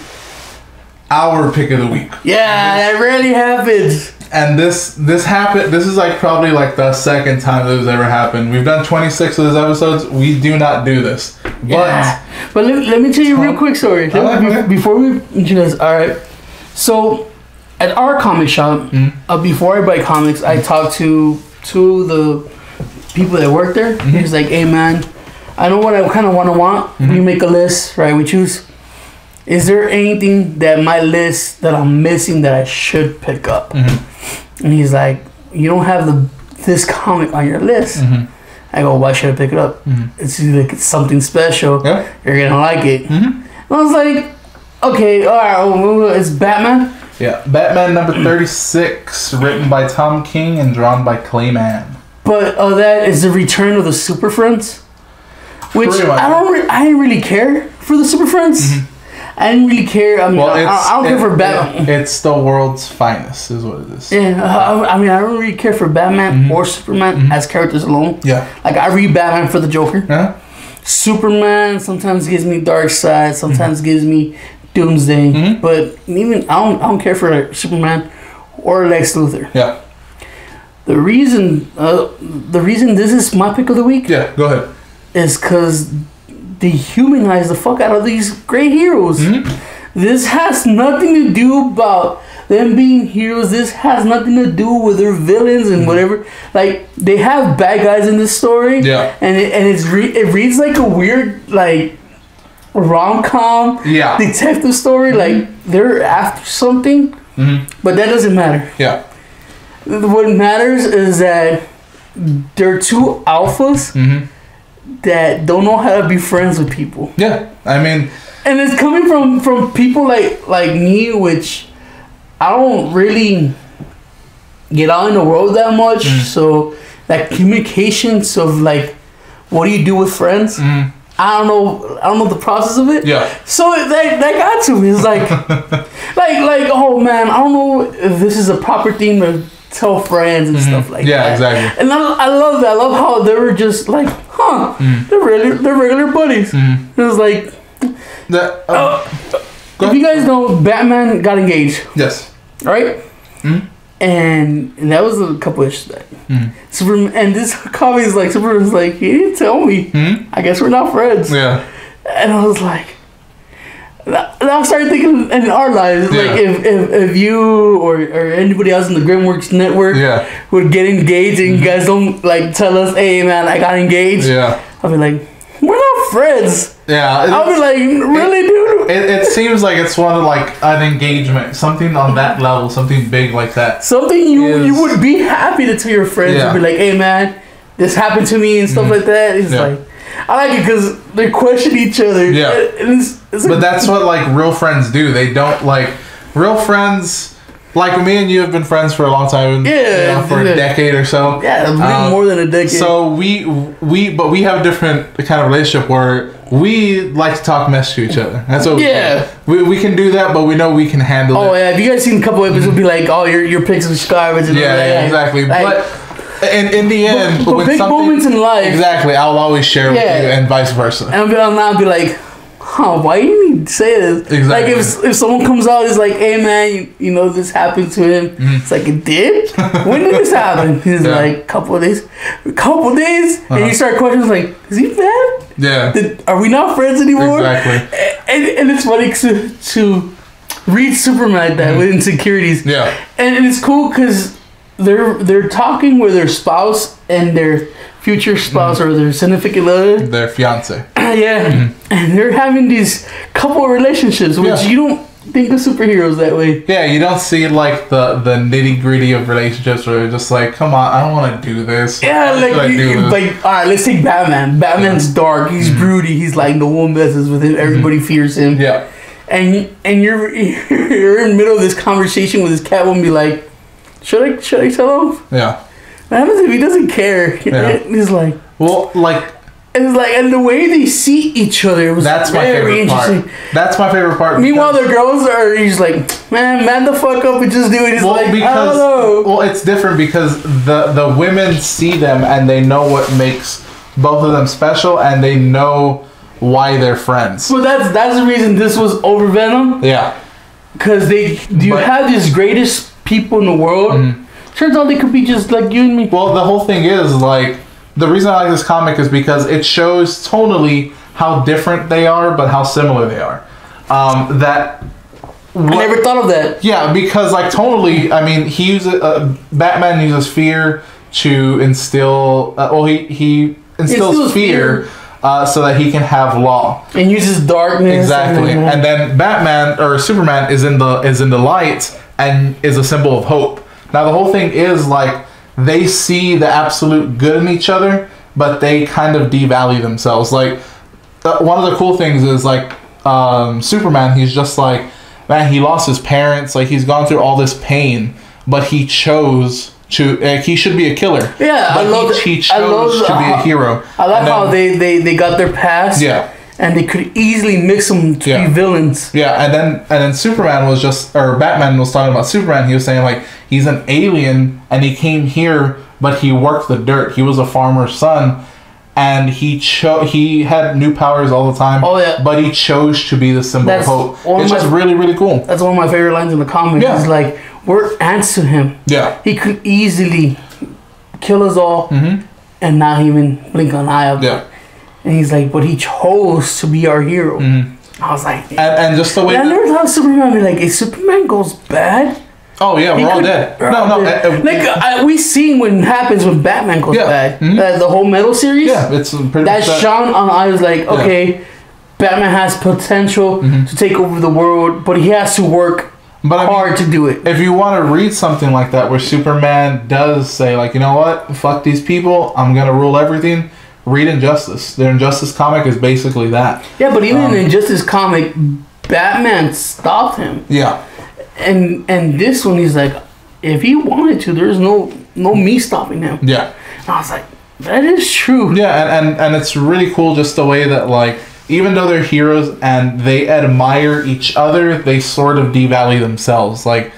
our pick of the week. Yeah, that rarely happens. And this happened. This is like probably like the second time this has ever happened. We've done 26 of these episodes. We do not do this. But let me tell you a real quick story before we introduce. All right. So at our comic shop, before I buy comics, I talk to the people that work there. He's like, "Hey man, I know what I kind of want. We make a list, right? We choose. Is there anything that my list that I'm missing that I should pick up?" And he's like, "You don't have this comic on your list." I go, "Why should I pick it up?" It's like it's something special. Yeah. You're gonna like it. And I was like, "Okay, all right." It's Batman. Yeah, Batman #36, written by Tom King and drawn by Clayman. But that is the return of the Superfriends, which I didn't really care for the Superfriends. I didn't really care. I mean, I don't care for Batman. It's the world's finest, is what it is. Yeah, I mean, I don't really care for Batman or Superman as characters alone. Yeah. Like, I read Batman for the Joker. Superman sometimes gives me Darkseid, sometimes gives me Doomsday. But even, I don't care for Superman or Lex Luthor. Yeah. the reason this is my pick of the week. Yeah, go ahead. Is because they humanize the fuck out of these great heroes. This has nothing to do about them being heroes. This has nothing to do with their villains and whatever. Like, they have bad guys in this story. Yeah. And it reads like a weird, like, rom-com detective story. Like, they're after something. But that doesn't matter. Yeah. What matters is that they're two alphas that don't know how to be friends with people. Yeah. I mean... And it's coming from people like me, which I don't really get out in the world that much. So that communications of like, what do you do with friends? I don't know the process of it. Yeah. So that got to me. It's like oh man, I don't know if this is a proper thing to tell friends and stuff like that. Yeah, exactly. And I love that. I love how they were just like, they're regular buddies. It was like. If you guys know, Batman got engaged. Yes. Right? And that was a couple issues back. Superman, and this comic is like, Superman's like, he didn't tell me. I guess we're not friends. Yeah. And I was like, now I started thinking in our lives, like if you or anybody else in the Grimworks network would get engaged and you guys don't like tell us, hey man, I got engaged. Yeah. I'll be like, we're not friends. Yeah. I'll be like, really, dude? It seems like it's one of like an engagement, something on that level, something big like that. Something you would be happy to tell your friends and be like, hey man, this happened to me and stuff like that. It's like, I like it because they question each other. Yeah. It's but that's what like real friends do. They don't like real friends. Like me and you have been friends for a long time. Yeah, for a decade or so. Yeah, more than a decade. So we have a different kind of relationship where we like to talk mess to each other. That's what we can do that, but we know we can handle it. Oh yeah, if you guys seen a couple episodes, be like, oh, your picks of garbage. Yeah, exactly. Like, but in the end, but big moments in life. Exactly, I'll always share with you, and vice versa. And I'll be like, why didn't he say this? Exactly. Like if someone comes out, it's like, hey man, you know this happened to him. It's like, it did? When did this happen? He's like, couple of days. And you start questions like, is he bad? Yeah. Are we not friends anymore? Exactly. And it's funny to read Superman like that with insecurities. Yeah. And it's cool because they're talking with their spouse and their future spouse or their significant other, their fiance. And they're having these couple relationships, which you don't think of superheroes that way. Yeah, you don't see like the nitty gritty of relationships where you're just like, come on, I don't want to do this. Yeah, like all right, let's take Batman. Batman's dark. He's broody. He's like, no one messes with him. Everybody fears him. Yeah, and you're in the middle of this conversation with this Catwoman, be like, should I tell him? Yeah. What happens if he doesn't care? He's like, well, like, and the way they see each other was very interesting. That's my favorite part. Meanwhile, the girls are he's like, man the fuck up and just do it. He's like, I don't know. Well, it's different because the women see them and they know what makes both of them special and they know why they're friends. So that's the reason this was over Venom. Yeah. Because you have these greatest people in the world. Turns out they could be just like you and me. Well, the whole thing is like, the reason I like this comic is because it shows tonally how different they are, but how similar they are. I never thought of that. Yeah, because like tonally, I mean, Batman uses fear to instill. He instills fear. So that he can have law and uses darkness. Exactly, and then Batman or Superman is in the light and is a symbol of hope. Now the whole thing is like they see the absolute good in each other, but they kind of devalue themselves. Like one of the cool things is like Superman. He's just like, man, he lost his parents. Like he's gone through all this pain, but he chose to. He should be a killer. Yeah, but he chose to be a hero. I love how they got their past. Yeah. And they could easily mix them to be villains. Yeah, and then Superman was Batman was talking about Superman. He was saying like he's an alien and he came here, but he worked the dirt. He was a farmer's son, and he had new powers all the time. Oh yeah, but he chose to be the symbol of hope. It's just really really cool. That's one of my favorite lines in the comic. Yeah. He's like, we're ants to him. Yeah, he could easily kill us all and not even blink an eye of it. And he's like, but he chose to be our hero. I was like, and just the way I never thought Superman would be like, if Superman goes bad, oh yeah, we're all dead. No, we seen what happens when Batman goes bad. The whole Metal series. Yeah, it's pretty that shone on. I was like, okay, Batman has potential to take over the world, but he has to work hard to do it. If you want to read something like that, where Superman does say, like, you know what, fuck these people, I'm gonna rule everything. Read Injustice. The Injustice comic is basically that. Yeah, but even in the Injustice comic, Batman stopped him. Yeah. And this one, he's like, if he wanted to, there's no me stopping him. Yeah. And I was like, that is true. Yeah, and it's really cool just the way that, like, even though they're heroes and they admire each other, they sort of devalue themselves. Like,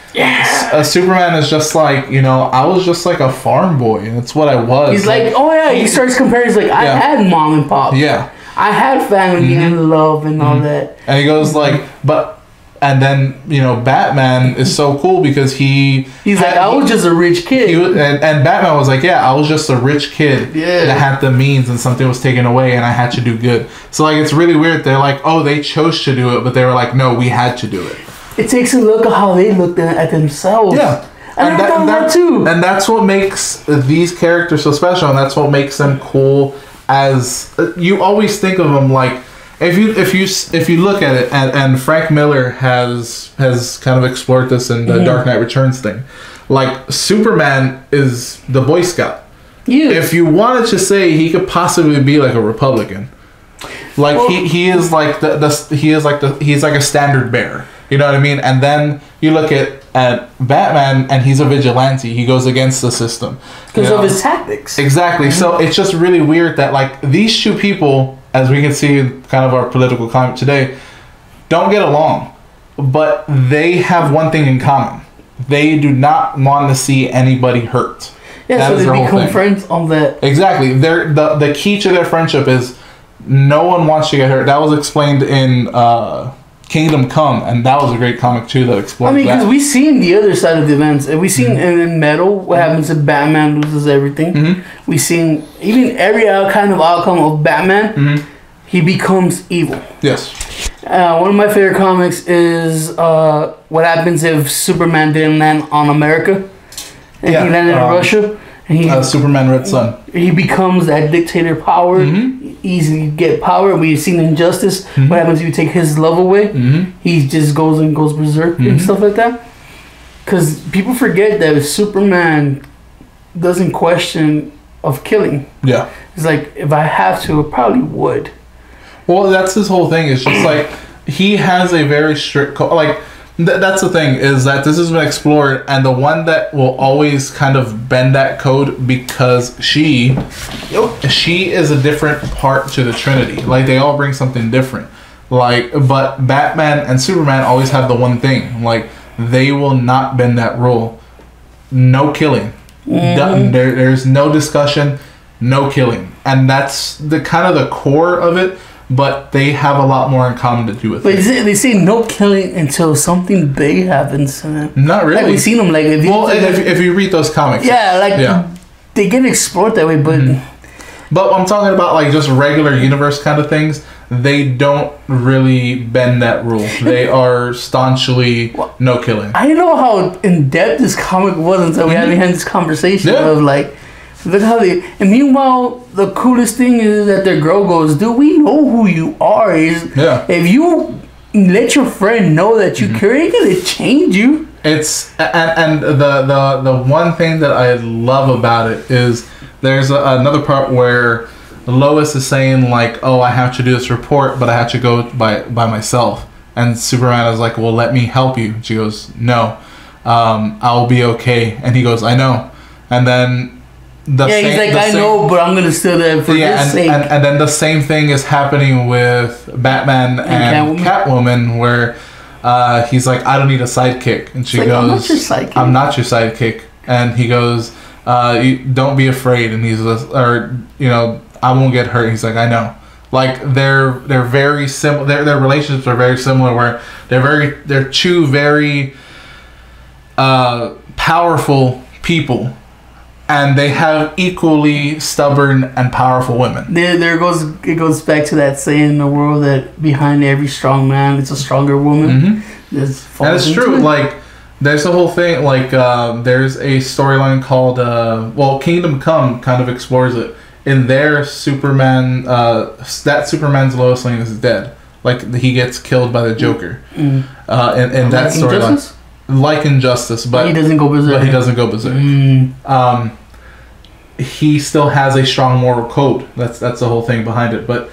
Superman is just like, you know, I was just like a farm boy, and that's what I was. He's like, oh yeah, he starts comparing. He's like, I had mom and pop. Yeah. I had family and love and all that. And he goes like, and then, you know, Batman is so cool because he's like, I was just a rich kid. And Batman was like, yeah, I was just a rich kid that had the means and something was taken away and I had to do good. So, like, it's really weird. They're like, oh, they chose to do it, but they were like, no, we had to do it. It takes a look at how they looked at themselves. Yeah. And that too. And that's what makes these characters so special, and that's what makes them cool. As you always think of them like, if you look at it, and Frank Miller has kind of explored this in the Dark Knight Returns thing, like, Superman is the Boy Scout. Yeah. If you wanted to say he could possibly be like a Republican, like, he's like a standard bearer. You know what I mean? And then you look at Batman, and he's a vigilante. He goes against the system because of his tactics. Exactly. So it's just really weird that, like, these two people, as we can see in kind of our political climate today, don't get along, but they have one thing in common: they do not want to see anybody hurt. Yeah, that so they become friends on that. Exactly. The key to their friendship is no one wants to get hurt. That was explained in Kingdom Come, and that was a great comic too that explored that. I mean, because we've seen the other side of the events, and we've seen in Metal what happens if Batman loses everything. We've seen even every kind of outcome of Batman. He becomes evil. Yes. One of my favorite comics is what happens if Superman didn't land on America, and he landed in Russia. And Superman Red Sun. He becomes that dictator power. Easily get power. We've seen Injustice. What happens if you take his love away? He just goes berserk and stuff like that. Because people forget that Superman doesn't question of killing. Yeah. It's like, if I have to, I probably would. Well, that's his whole thing. It's just like, he has a very strict that's the thing, is that this has been explored, and the one that will always kind of bend that code, because she is a different part to the Trinity. Like, they all bring something different. Like, but Batman and Superman always have the one thing. Like, they will not bend that rule. No killing. There's no discussion. No killing. And that's the kind of the core of it. But they have a lot more in common to do with it. But they say no killing until something big happens to them. Not really. Like, we've seen them, like... If you read those comics. Yeah, they get explored that way, but... But I'm talking about, like, just regular universe kind of things. They don't really bend that rule. They are staunchly no killing. I didn't know how in-depth this comic was until we had this conversation of, like... Look how they... And meanwhile, the coolest thing is that their girl goes, dude, we know who you are. If you let your friend know that you care, ain't gonna change you. It's... And the one thing that I love about it is there's another part where Lois is saying, like, oh, I have to do this report, but I have to go by myself. And Superman is like, well, let me help you. She goes, no, I'll be okay. And he goes, I know. And then... he's like, I know, but I'm gonna still there for this sake. And then the same thing is happening with Batman and Catwoman, where he's like, I don't need a sidekick, and she goes, I'm not your sidekick. I'm not your sidekick, and he goes, don't be afraid, and he's I won't get hurt. He's like, I know. Like, they're very similar. Their relationships are very similar, where they're two very powerful people. and they have equally stubborn and powerful women. It goes back to that saying in the world that behind every strong man is a stronger woman. And it's true. Like, there's the whole thing. Like, there's a storyline called Kingdom Come kind of explores it. In there, Superman, that Superman's Lois Lane is dead. Like, he gets killed by the Joker. In that storyline. Like Injustice, but he doesn't go berserk. He still has a strong moral code. That's the whole thing behind it. But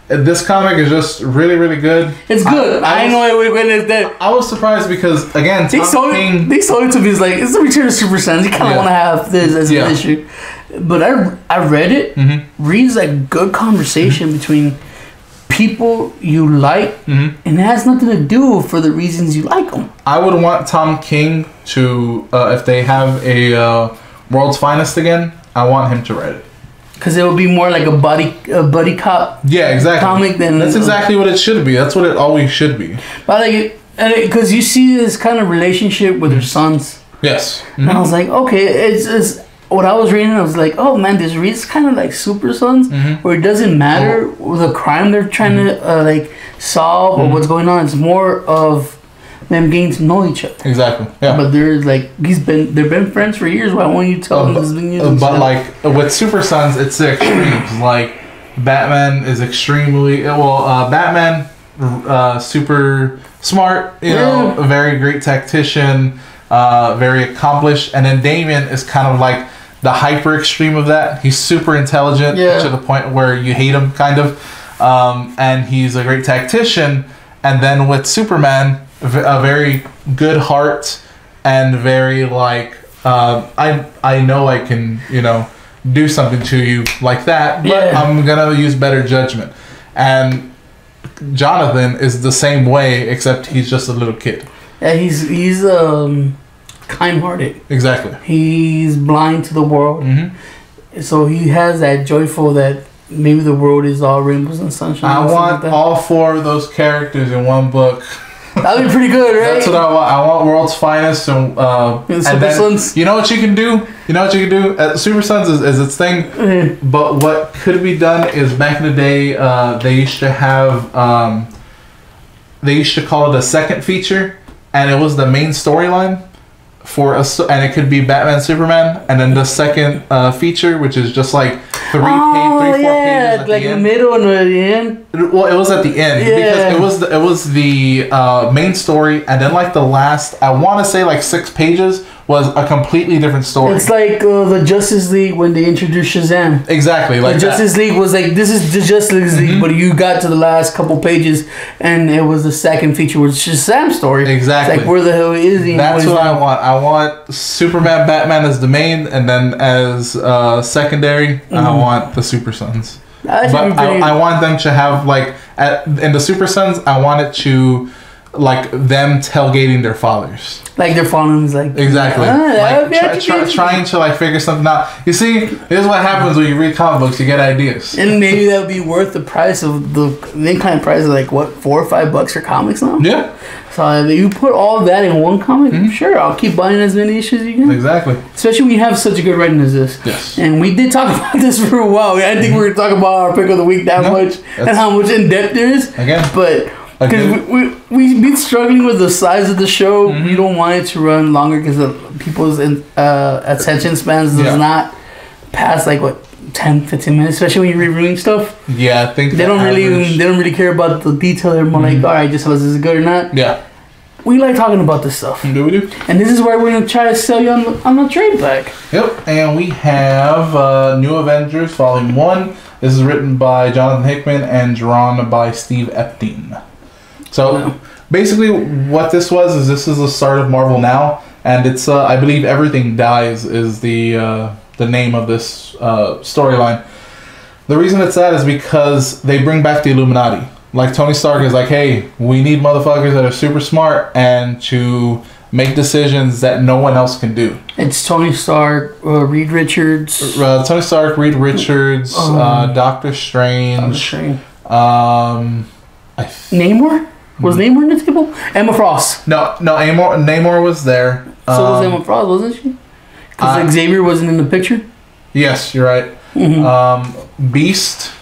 this comic is just really, really good. It's good. I know it when that. I was surprised because again, they sold it to me as like it's the Return of Super Sons. You kind of want to have this as an issue, but I read it. Reads like good conversation between people you like, and it has nothing to do for the reasons you like them. I would want Tom King to, if they have a World's Finest again, I want him to write it. Because it would be more like a buddy cop. Yeah, exactly. Comic than that's exactly what it should be. That's what it always should be. But like, because you see this kind of relationship with her sons. Yes. And I was like, okay, it's what I was reading. I was like, oh man, this reads kind of like Super Sons, where it doesn't matter the crime they're trying to solve or what's going on. It's more of them getting to know each other. Exactly. Yeah. But there's like they've been friends for years. Why won't you tell them? But like with Super Sons, it's the extremes. Like Batman is extremely Batman, super smart. You know, a very great tactician, very accomplished, and then Damian is kind of like the hyper extreme of that. He's super intelligent to the point where you hate him, kind of, and he's a great tactician. And then with Superman, a very good heart and very like I know I can do something to you like that, but I'm gonna use better judgment. And Jonathan is the same way, except he's just a little kid. Yeah, he's kind-hearted. Exactly. He's blind to the world, so he has that joyful that maybe the world is all rainbows and sunshine. I want all 4 of those characters in one book. That'd be pretty good, right? That's what I want. I want World's Finest and Super Sons. You know what you can do? Super Sons is its thing. But what could be done is back in the day, they used to have they used to call it a second feature, and it was the main storyline and it could be Batman, Superman, and then the second feature, which is just like 4 pages at like the in end. the middle and the end. Well, it was at the end because it was the main story, and then like the last, I want to say like 6 pages was a completely different story. It's like the Justice League when they introduced Shazam. Exactly, like the Justice League was like, this is the Justice League, but you got to the last couple pages, and it was the second feature was Shazam's story. Exactly. It's like, where the hell is he? That's what I want. I want Superman, Batman as the main, and then as secondary, I want the Super Sons. But I want them to have like in the Super Sons, I want it to like them tailgating their fathers. Like their fathers, like exactly. Trying to like figure something out. You see, this is what happens when you read comic books. You get ideas. And maybe that would be worth the price of the kind of price of like what, $4 or $5 for comics now. Yeah. So if you put all that in one comic, sure, I'll keep buying as many issues as you can. Exactly. Especially when you have such a good writing as this. Yes. And we did talk about this for a while. I think we were talking about our pick of the week much and how much in depth there is. Again. But because we've been struggling with the size of the show. We don't want it to run longer because people's attention spans does not pass like 10-15 minutes, especially when you're reviewing stuff. Yeah, I think they don't really care about the detail. They're more like, all right, just was this good or not? Yeah. We like talking about this stuff. Do we do? And this is where we're gonna try to sell you on the trade pack. Yep. And we have New Avengers Volume 1. This is written by Jonathan Hickman and drawn by Steve Epstein. So basically, what this is the start of Marvel Now, and it's I believe Everything Dies is the name of this storyline. The reason it's that is because they bring back the Illuminati. Like Tony Stark is like, hey, we need motherfuckers that are super smart and to make decisions that no one else can do. It's Tony Stark, Reed Richards. Tony Stark, Reed Richards, Doctor Strange. Namor? Was Namor in the table? Emma Frost. No, Namor was there. So was Emma Frost, wasn't she? Because Xavier wasn't in the picture. Yes, you're right. Beast.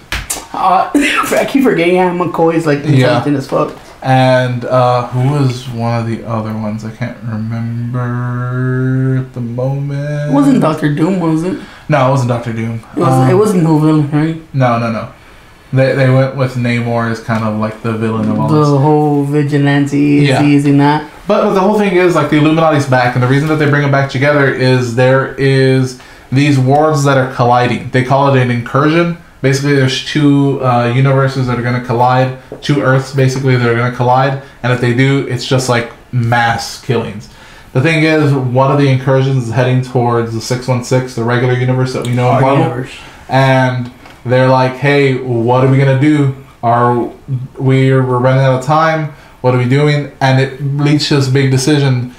I keep forgetting McCoy's like intelligent as fuck. And who was one of the other ones? I can't remember at the moment. It wasn't Doctor Doom, was it? No, it wasn't Doctor Doom. It wasn't no villain, right? No. They went with Namor as kind of like the villain of all this. The whole vigilante is in that. But the whole thing is like the Illuminati's back, and the reason that they bring them back together is there is these worlds that are colliding. They call it an incursion. Basically, there's two universes that are going to collide, two Earths basically that are going to collide, and if they do, it's just like mass killings. The thing is, one of the incursions is heading towards the 616, the regular universe that we know of Marvel, and they're like, "Hey, what are we going to do? We're running out of time. What are we doing?" And it leads to this big decision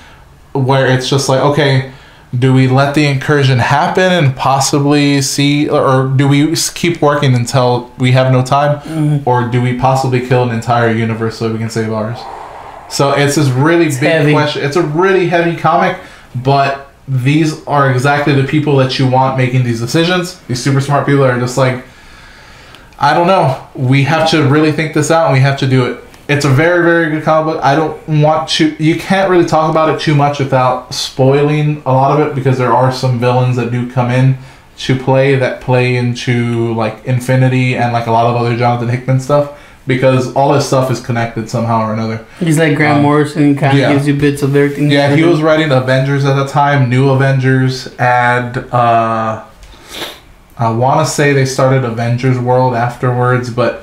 where it's just like, okay, do we let the incursion happen and possibly see, or do we keep working until we have no time, or do we possibly kill an entire universe so we can save ours? So it's this really big question. It's a really heavy comic, but these are exactly the people that you want making these decisions. These super smart people are just like, I don't know. We have to really think this out and we have to do it. It's a very, very good comic book. I don't want to... You can't really talk about it too much without spoiling a lot of it, because there are some villains that do come in to play into like Infinity and like a lot of other Jonathan Hickman stuff, because all this stuff is connected somehow or another. He's like Grant Morrison, kind of gives you bits of everything. Yeah, he was writing Avengers at the time, New Avengers, and I want to say they started Avengers World afterwards, but...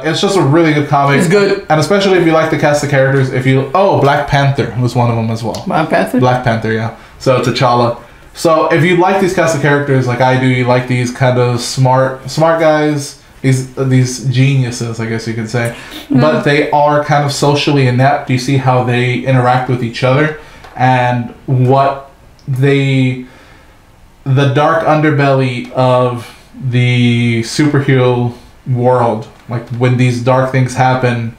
it's just a really good comic. It's good. And especially if you like the cast of characters. Black Panther was one of them as well. Black Panther? Black Panther, yeah. So T'Challa. So if you like these cast of characters like I do, you like these kind of smart guys, these geniuses, I guess you could say. But they are kind of socially inept. You see how they interact with each other and the dark underbelly of the superhero world. Like when these dark things happen,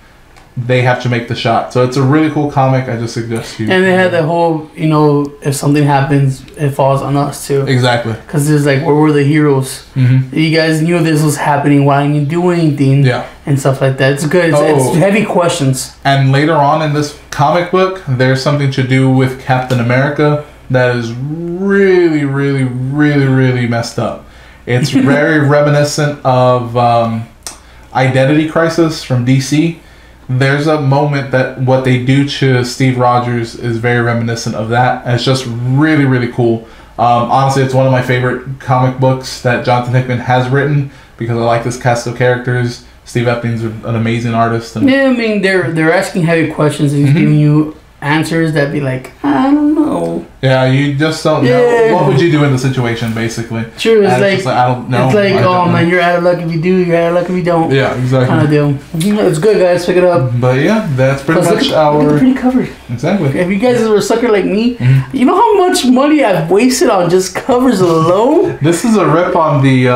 they have to make the shot. So it's a really cool comic. I just suggest you. And they had that whole, if something happens, it falls on us too. Exactly. Because it's like, where were the heroes? Mm-hmm. You guys knew this was happening. Why didn't you do anything? Yeah. And stuff like that. It's good. It's heavy questions. And later on in this comic book, there's something to do with Captain America that is really, really, really, really messed up. It's very reminiscent of Identity Crisis from DC. There's a moment that what they do to Steve Rogers is very reminiscent of that. And it's just really, really cool. Honestly, it's one of my favorite comic books that Jonathan Hickman has written, because I like this cast of characters. Steve Epstein's an amazing artist. And yeah, I mean, they're asking heavy questions and he's giving you answers that be like, I don't know. Yeah, you just don't know. What would you do in the situation, basically? True, it's like I don't know. It's like, man, you're out of luck if you do, you're out of luck if you don't. Yeah, exactly. Kind of deal. It's good, guys. Pick it up. But yeah, that's pretty much our... pretty covered. Exactly. If you guys are a sucker like me, you know how much money I've wasted on just covers alone? This is a rip on the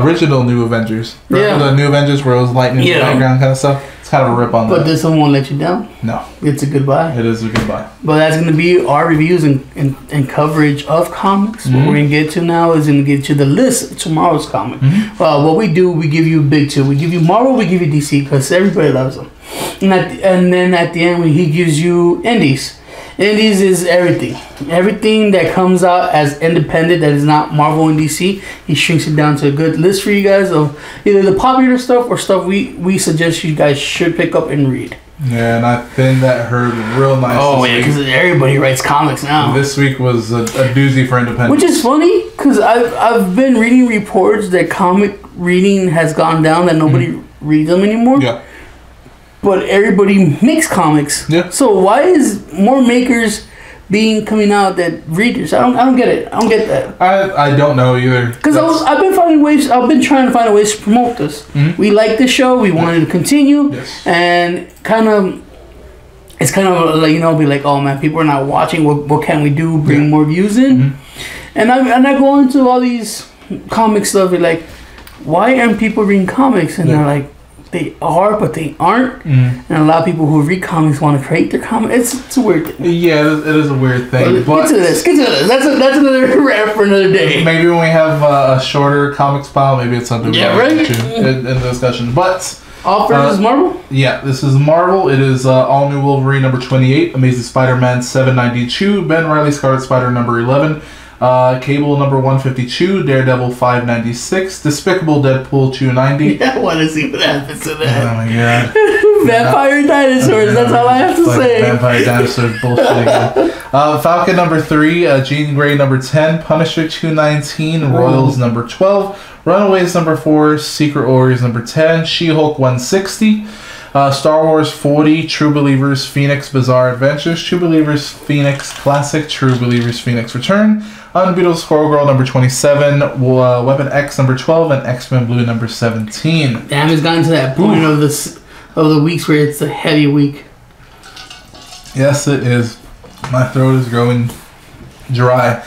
original New Avengers. Remember the New Avengers where it was lightning in the background kind of stuff? It's kind of a rip on that. But this one won't let you down? No. It's a goodbye. It is a goodbye. But that's going to be our reviews and coverage of comics. What we're going to get to now is going to get to the list of tomorrow's comic. What we do, we give you big two. We give you Marvel, we give you DC, because everybody loves them. And then at the end, he gives you indies. Indies is everything. Everything that comes out as independent that is not Marvel and DC, he shrinks it down to a good list for you guys of either the popular stuff or stuff we suggest you guys should pick up and read. Yeah, and I think that heard real nice. Oh, yeah, because everybody writes comics now. This week was a doozy for independent. Which is funny, because I've been reading reports that comic reading has gone down, that nobody reads them anymore. Yeah. But everybody makes comics. Yeah. So why is more makers coming out than readers? I don't get it. I don't get that. I don't know either. Because I've been trying to find ways to promote this. We like the show. We wanted to continue. Yes. And it's kind of like, be like, oh man, people are not watching. What can we do? Bring more views in. And I go into all these comic stuff. And like, why aren't people reading comics? And they're like, they are, but they aren't. And a lot of people who read comics want to create their comics. It's a weird thing. Yeah, it is a weird thing. But get to this. That's another rap for another day. Maybe when we have a shorter comics file, maybe it's something right in the discussion. But all is Marvel? Yeah, this is Marvel. It is All New Wolverine number 28, Amazing Spider-Man 792, Ben Reilly Scarlet Spider number 11, Cable number 152, Daredevil 596, Despicable Deadpool 290. I want to see what happens to that. Oh my god. Vampire dinosaurs, that's all I have to say. Vampire dinosaurs bullshit. Falcon number 3, Jean Grey number 10, Punisher 219, Royals number 12, Runaways number 4, Secret Warriors number 10, She-Hulk 160, Star Wars 40, True Believers, Phoenix Bizarre Adventures, True Believers, Phoenix Classic, True Believers, Phoenix Return, Unbeatable Squirrel Girl number 27, Weapon X number 12, and X-Men Blue number 17. Damn, it's gotten to that point of the weeks where it's a heavy week. Yes, it is. My throat is growing dry.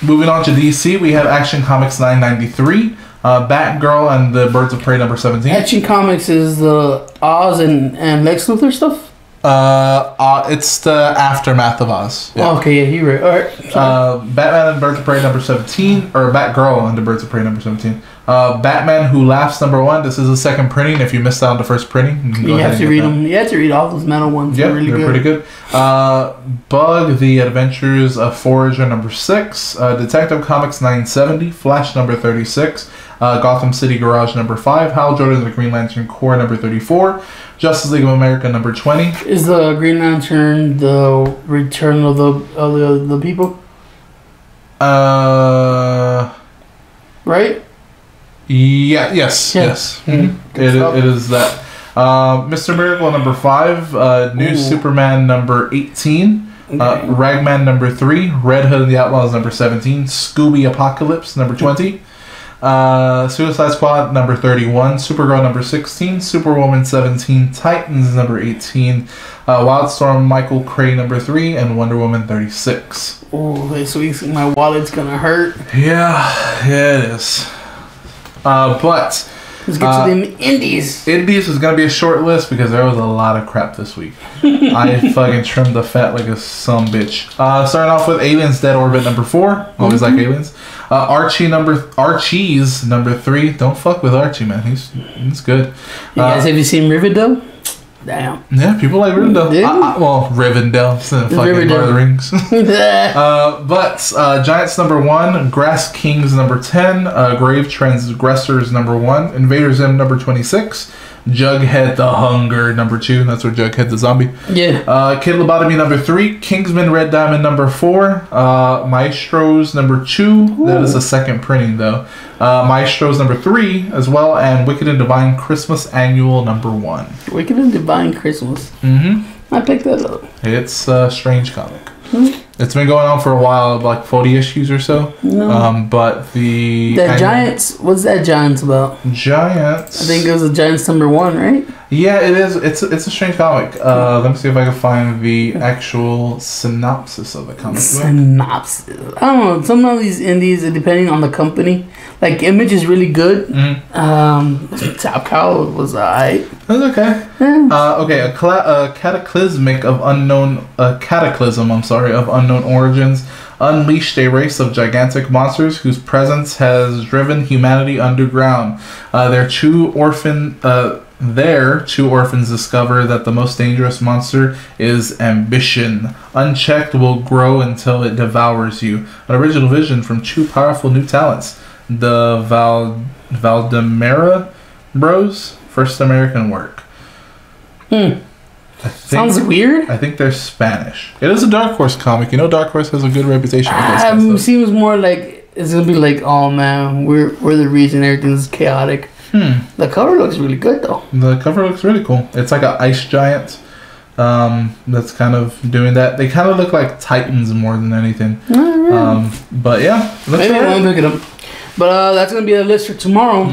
Moving on to DC, we have Action Comics 993, Batgirl and the Birds of Prey number 17. Action Comics is the Oz and Lex Luthor stuff? It's the aftermath of Oz. Yeah. Oh, okay, yeah, you're right. All right. Batman and Birds of Prey number 17, or Batgirl and the Birds of Prey number 17. Batman Who Laughs number 1. This is the second printing. If you missed out on the first printing, you have to read them. You have to read all those metal ones. Yeah, they're pretty good. Bug, The Adventures of Forager number 6, Detective Comics 970, Flash number 36, Gotham City Garage number 5, Hal Jordan and the Green Lantern Corps number 34, Justice League of America number 20. Is the Green Lantern the Return of the People? Right? Yeah. Yes. Mm-hmm. It is that. Mr. Miracle number 5, New Superman number 18, Ragman number 3, Red Hood and the Outlaws number 17, Scooby Apocalypse number 20, Suicide Squad number 31, Supergirl number 16, Superwoman 17, Titans number 18, Wildstorm Michael Cray number 3, and Wonder Woman 36. Oh, this week my wallet's gonna hurt. Yeah, it is. But let's get to them indies. Indies is gonna be a short list because there was a lot of crap this week. I fucking trimmed the fat like a some bitch. Starting off with Aliens Dead Orbit number 4. Always like Aliens. Archie's number 3. Don't fuck with Archie, man. He's good. You guys, have you seen Riverdale? Damn. Yeah, people like Rivendell. Well, Rivendell. Fucking Lord of the Rings. But Giants number 1, Grass Kings number 10, Grave Transgressors number 1, Invader Zim number 26, Jughead the Hunger number 2. That's where Jughead's a zombie. Yeah. Kid Lobotomy number 3, Kingsman Red Diamond number 4, Maestros number 2. Ooh. That is the second printing though. Maestros number 3 as well, and Wicked and Divine Christmas Annual number 1. Wicked and Divine Christmas. I picked that up. It's a strange comic. It's been going on for a while, like 40 issues or so. No. But the Giants. What's that Giants about? Giants. I think it was the Giants number 1, right? Yeah, it is. It's a strange comic. Let me see if I can find the actual synopsis of the comic. Synopsis. I don't know. Some of these indies, depending on the company, like Image is really good. Top Cow was alright. That's okay. Yeah. Okay, a cataclysm of unknown origins unleashed a race of gigantic monsters whose presence has driven humanity underground. Their two orphans discover that the most dangerous monster is ambition. Unchecked will grow until it devours you. An original vision from two powerful new talents. The Valdemara Bros' first American work. Sounds weird. I think they're Spanish. It is a Dark Horse comic. You know Dark Horse has a good reputation. It seems more like it's gonna be like, oh man, we're the reason everything's chaotic. The cover looks really good though. The cover looks really cool. It's like an ice giant that's kind of doing that. They kind of look like Titans more than anything. But yeah, maybe I'll pick it up. But that's gonna be a list for tomorrow.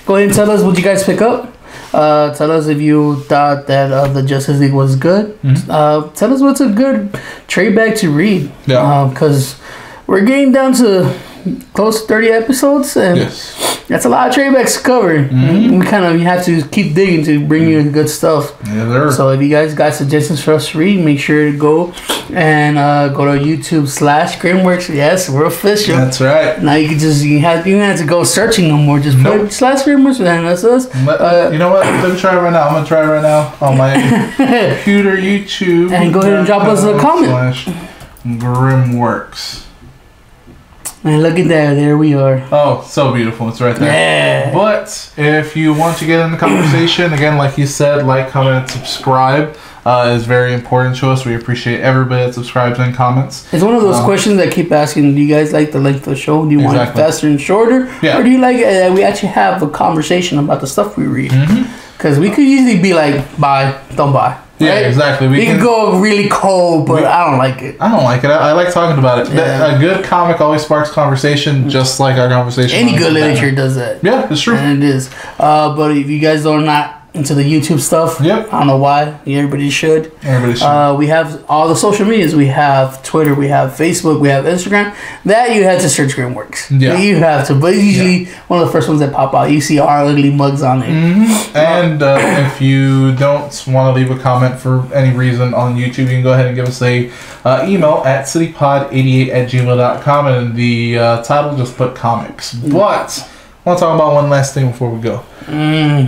Go ahead and tell us what you guys pick up. Tell us if you thought that the Justice League was good. Tell us what's a good trade bag to read. Yeah. Because we're getting down to close to 30 episodes, and that's a lot of trade backs to cover. You have to keep digging to bring you good stuff. So if you guys got suggestions for us to read, make sure to go and go to YouTube/Grimworks. Yes, we're official. That's right. Now you can you don't have to go searching no more. Just put /Grimworks, and that's us. You know what? Let me try it right now. I'm gonna try it right now on my computer, YouTube, and go ahead and drop us a comment. /Grimworks. And look at that, there we are. Oh, so beautiful. It's right there. Yeah. But if you want to get in the conversation, again, like you said, like, comment, and subscribe is very important to us. We appreciate everybody that subscribes and comments. It's one of those questions that I keep asking. Do you guys like the length of the show? Do you want it faster and shorter? Yeah. Or do you like it that we actually have a conversation about the stuff we read? Because we could easily be like, buy, don't buy. Yeah, right? Exactly. We can go really cold, but I don't like it. I don't like it. I like talking about it. Yeah. A good comic always sparks conversation, just like our conversation. Any good literature does that. Yeah, it's true. And it is. But if you guys are not into the YouTube stuff, I don't know why. Everybody should. Everybody should. We have all the social medias. We have Twitter. We have Facebook. We have Instagram. That you have to search Grimworks. Yeah. You have to. But usually one of the first ones that pop out, you see our ugly mugs on it. And if you don't want to leave a comment for any reason on YouTube, you can go ahead and give us a email at citypod88@gmail.com, and in the title just put comics. But I want to talk about one last thing before we go. We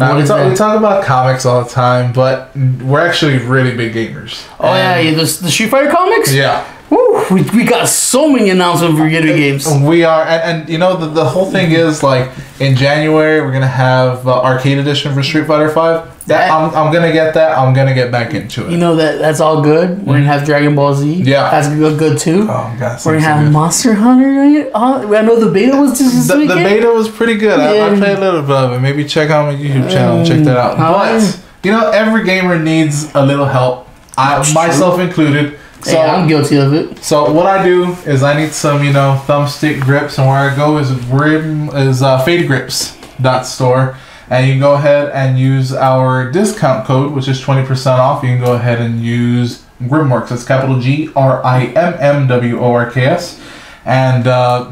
talk about comics all the time, but we're actually really big gamers. Oh, the Street Fighter comics? Yeah. Woo, we got so many announcements for video games. We are, and you know, the whole thing is, like, in January, we're going to have Arcade Edition for Street Fighter 5. I'm going to get that. I'm going to get back into it. You know, that's all good. We're going to have Dragon Ball Z. Yeah. That's going to go good, too. Oh, God. We're going to have Monster Hunter. I know the beta was just this weekend. The beta was pretty good. I played a little bit of it. Maybe check out my YouTube channel and check that out. But, you know, every gamer needs a little help. Myself included. So I'm guilty of it. So what I do is I need some, thumbstick grips, and where I go is FadeGrips.store, and you can go ahead and use our discount code, which is 20% off. You can go ahead and use Grimworks. That's capital GRIMMWORKS. And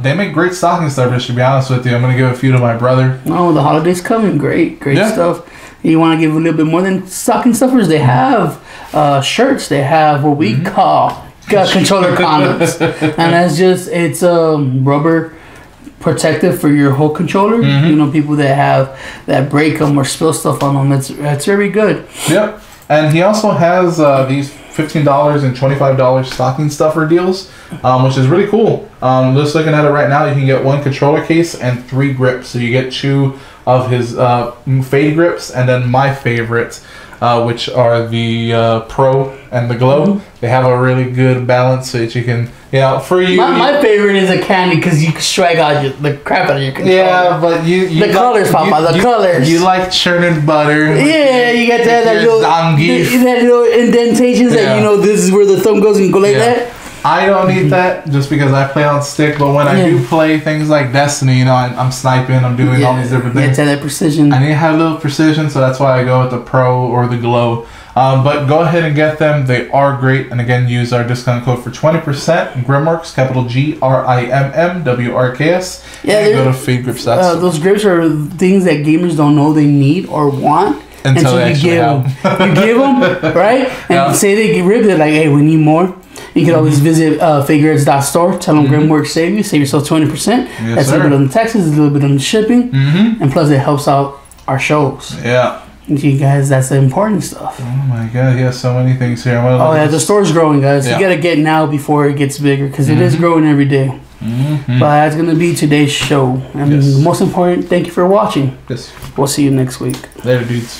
they make great stocking stuffers, to be honest with you. I'm going to give a few to my brother. Oh, the holidays coming. Great stuff. You want to give a little bit more than stocking stuffers? They have shirts. They have what we call controller condoms. And that's it's rubber protective for your whole controller. You know, people that break them or spill stuff on them. It's very good. Yep. And he also has these $15 and $25 stocking stuffer deals, which is really cool. Just looking at it right now, you can get 1 controller case and 3 grips. So you get 2 of his Fade grips, and then my favorites, which are the Pro and the Glow. They have a really good balance so that you can, for you. My favorite is a candy because you can strike out the crap out of your controller. Yeah, but the colors pop out. The colors. You like churning butter. Yeah, you got that little indentations that this is where the thumb goes and you go like that. I don't need that just because I play on stick, but when I do play things like Destiny, I'm sniping, I'm doing all these different things. Yeah, that precision. I need to have a little precision, so that's why I go with the Pro or the Glow. But go ahead and get them. They are great. And again, use our discount code for 20%. Grimworks, capital GRIMMWORKS. Yeah, go to FadeGrips. Those grips are things that gamers don't know they need or want. Until they actually have them. You give them, right? And say they get ripped, they're like, hey, we need more. You can always visit FadeGrips.store. Tell them Grimworks save yourself 20%. That's a little bit on the taxes, a little bit on the shipping. And plus, it helps out our shows. Yeah. You guys, that's the important stuff. Oh my God, he has so many things here. The store's growing, guys. You gotta get now before it gets bigger because it is growing every day. But that's gonna be today's show. And the most important, thank you for watching. Yes. We'll see you next week. Later, dudes.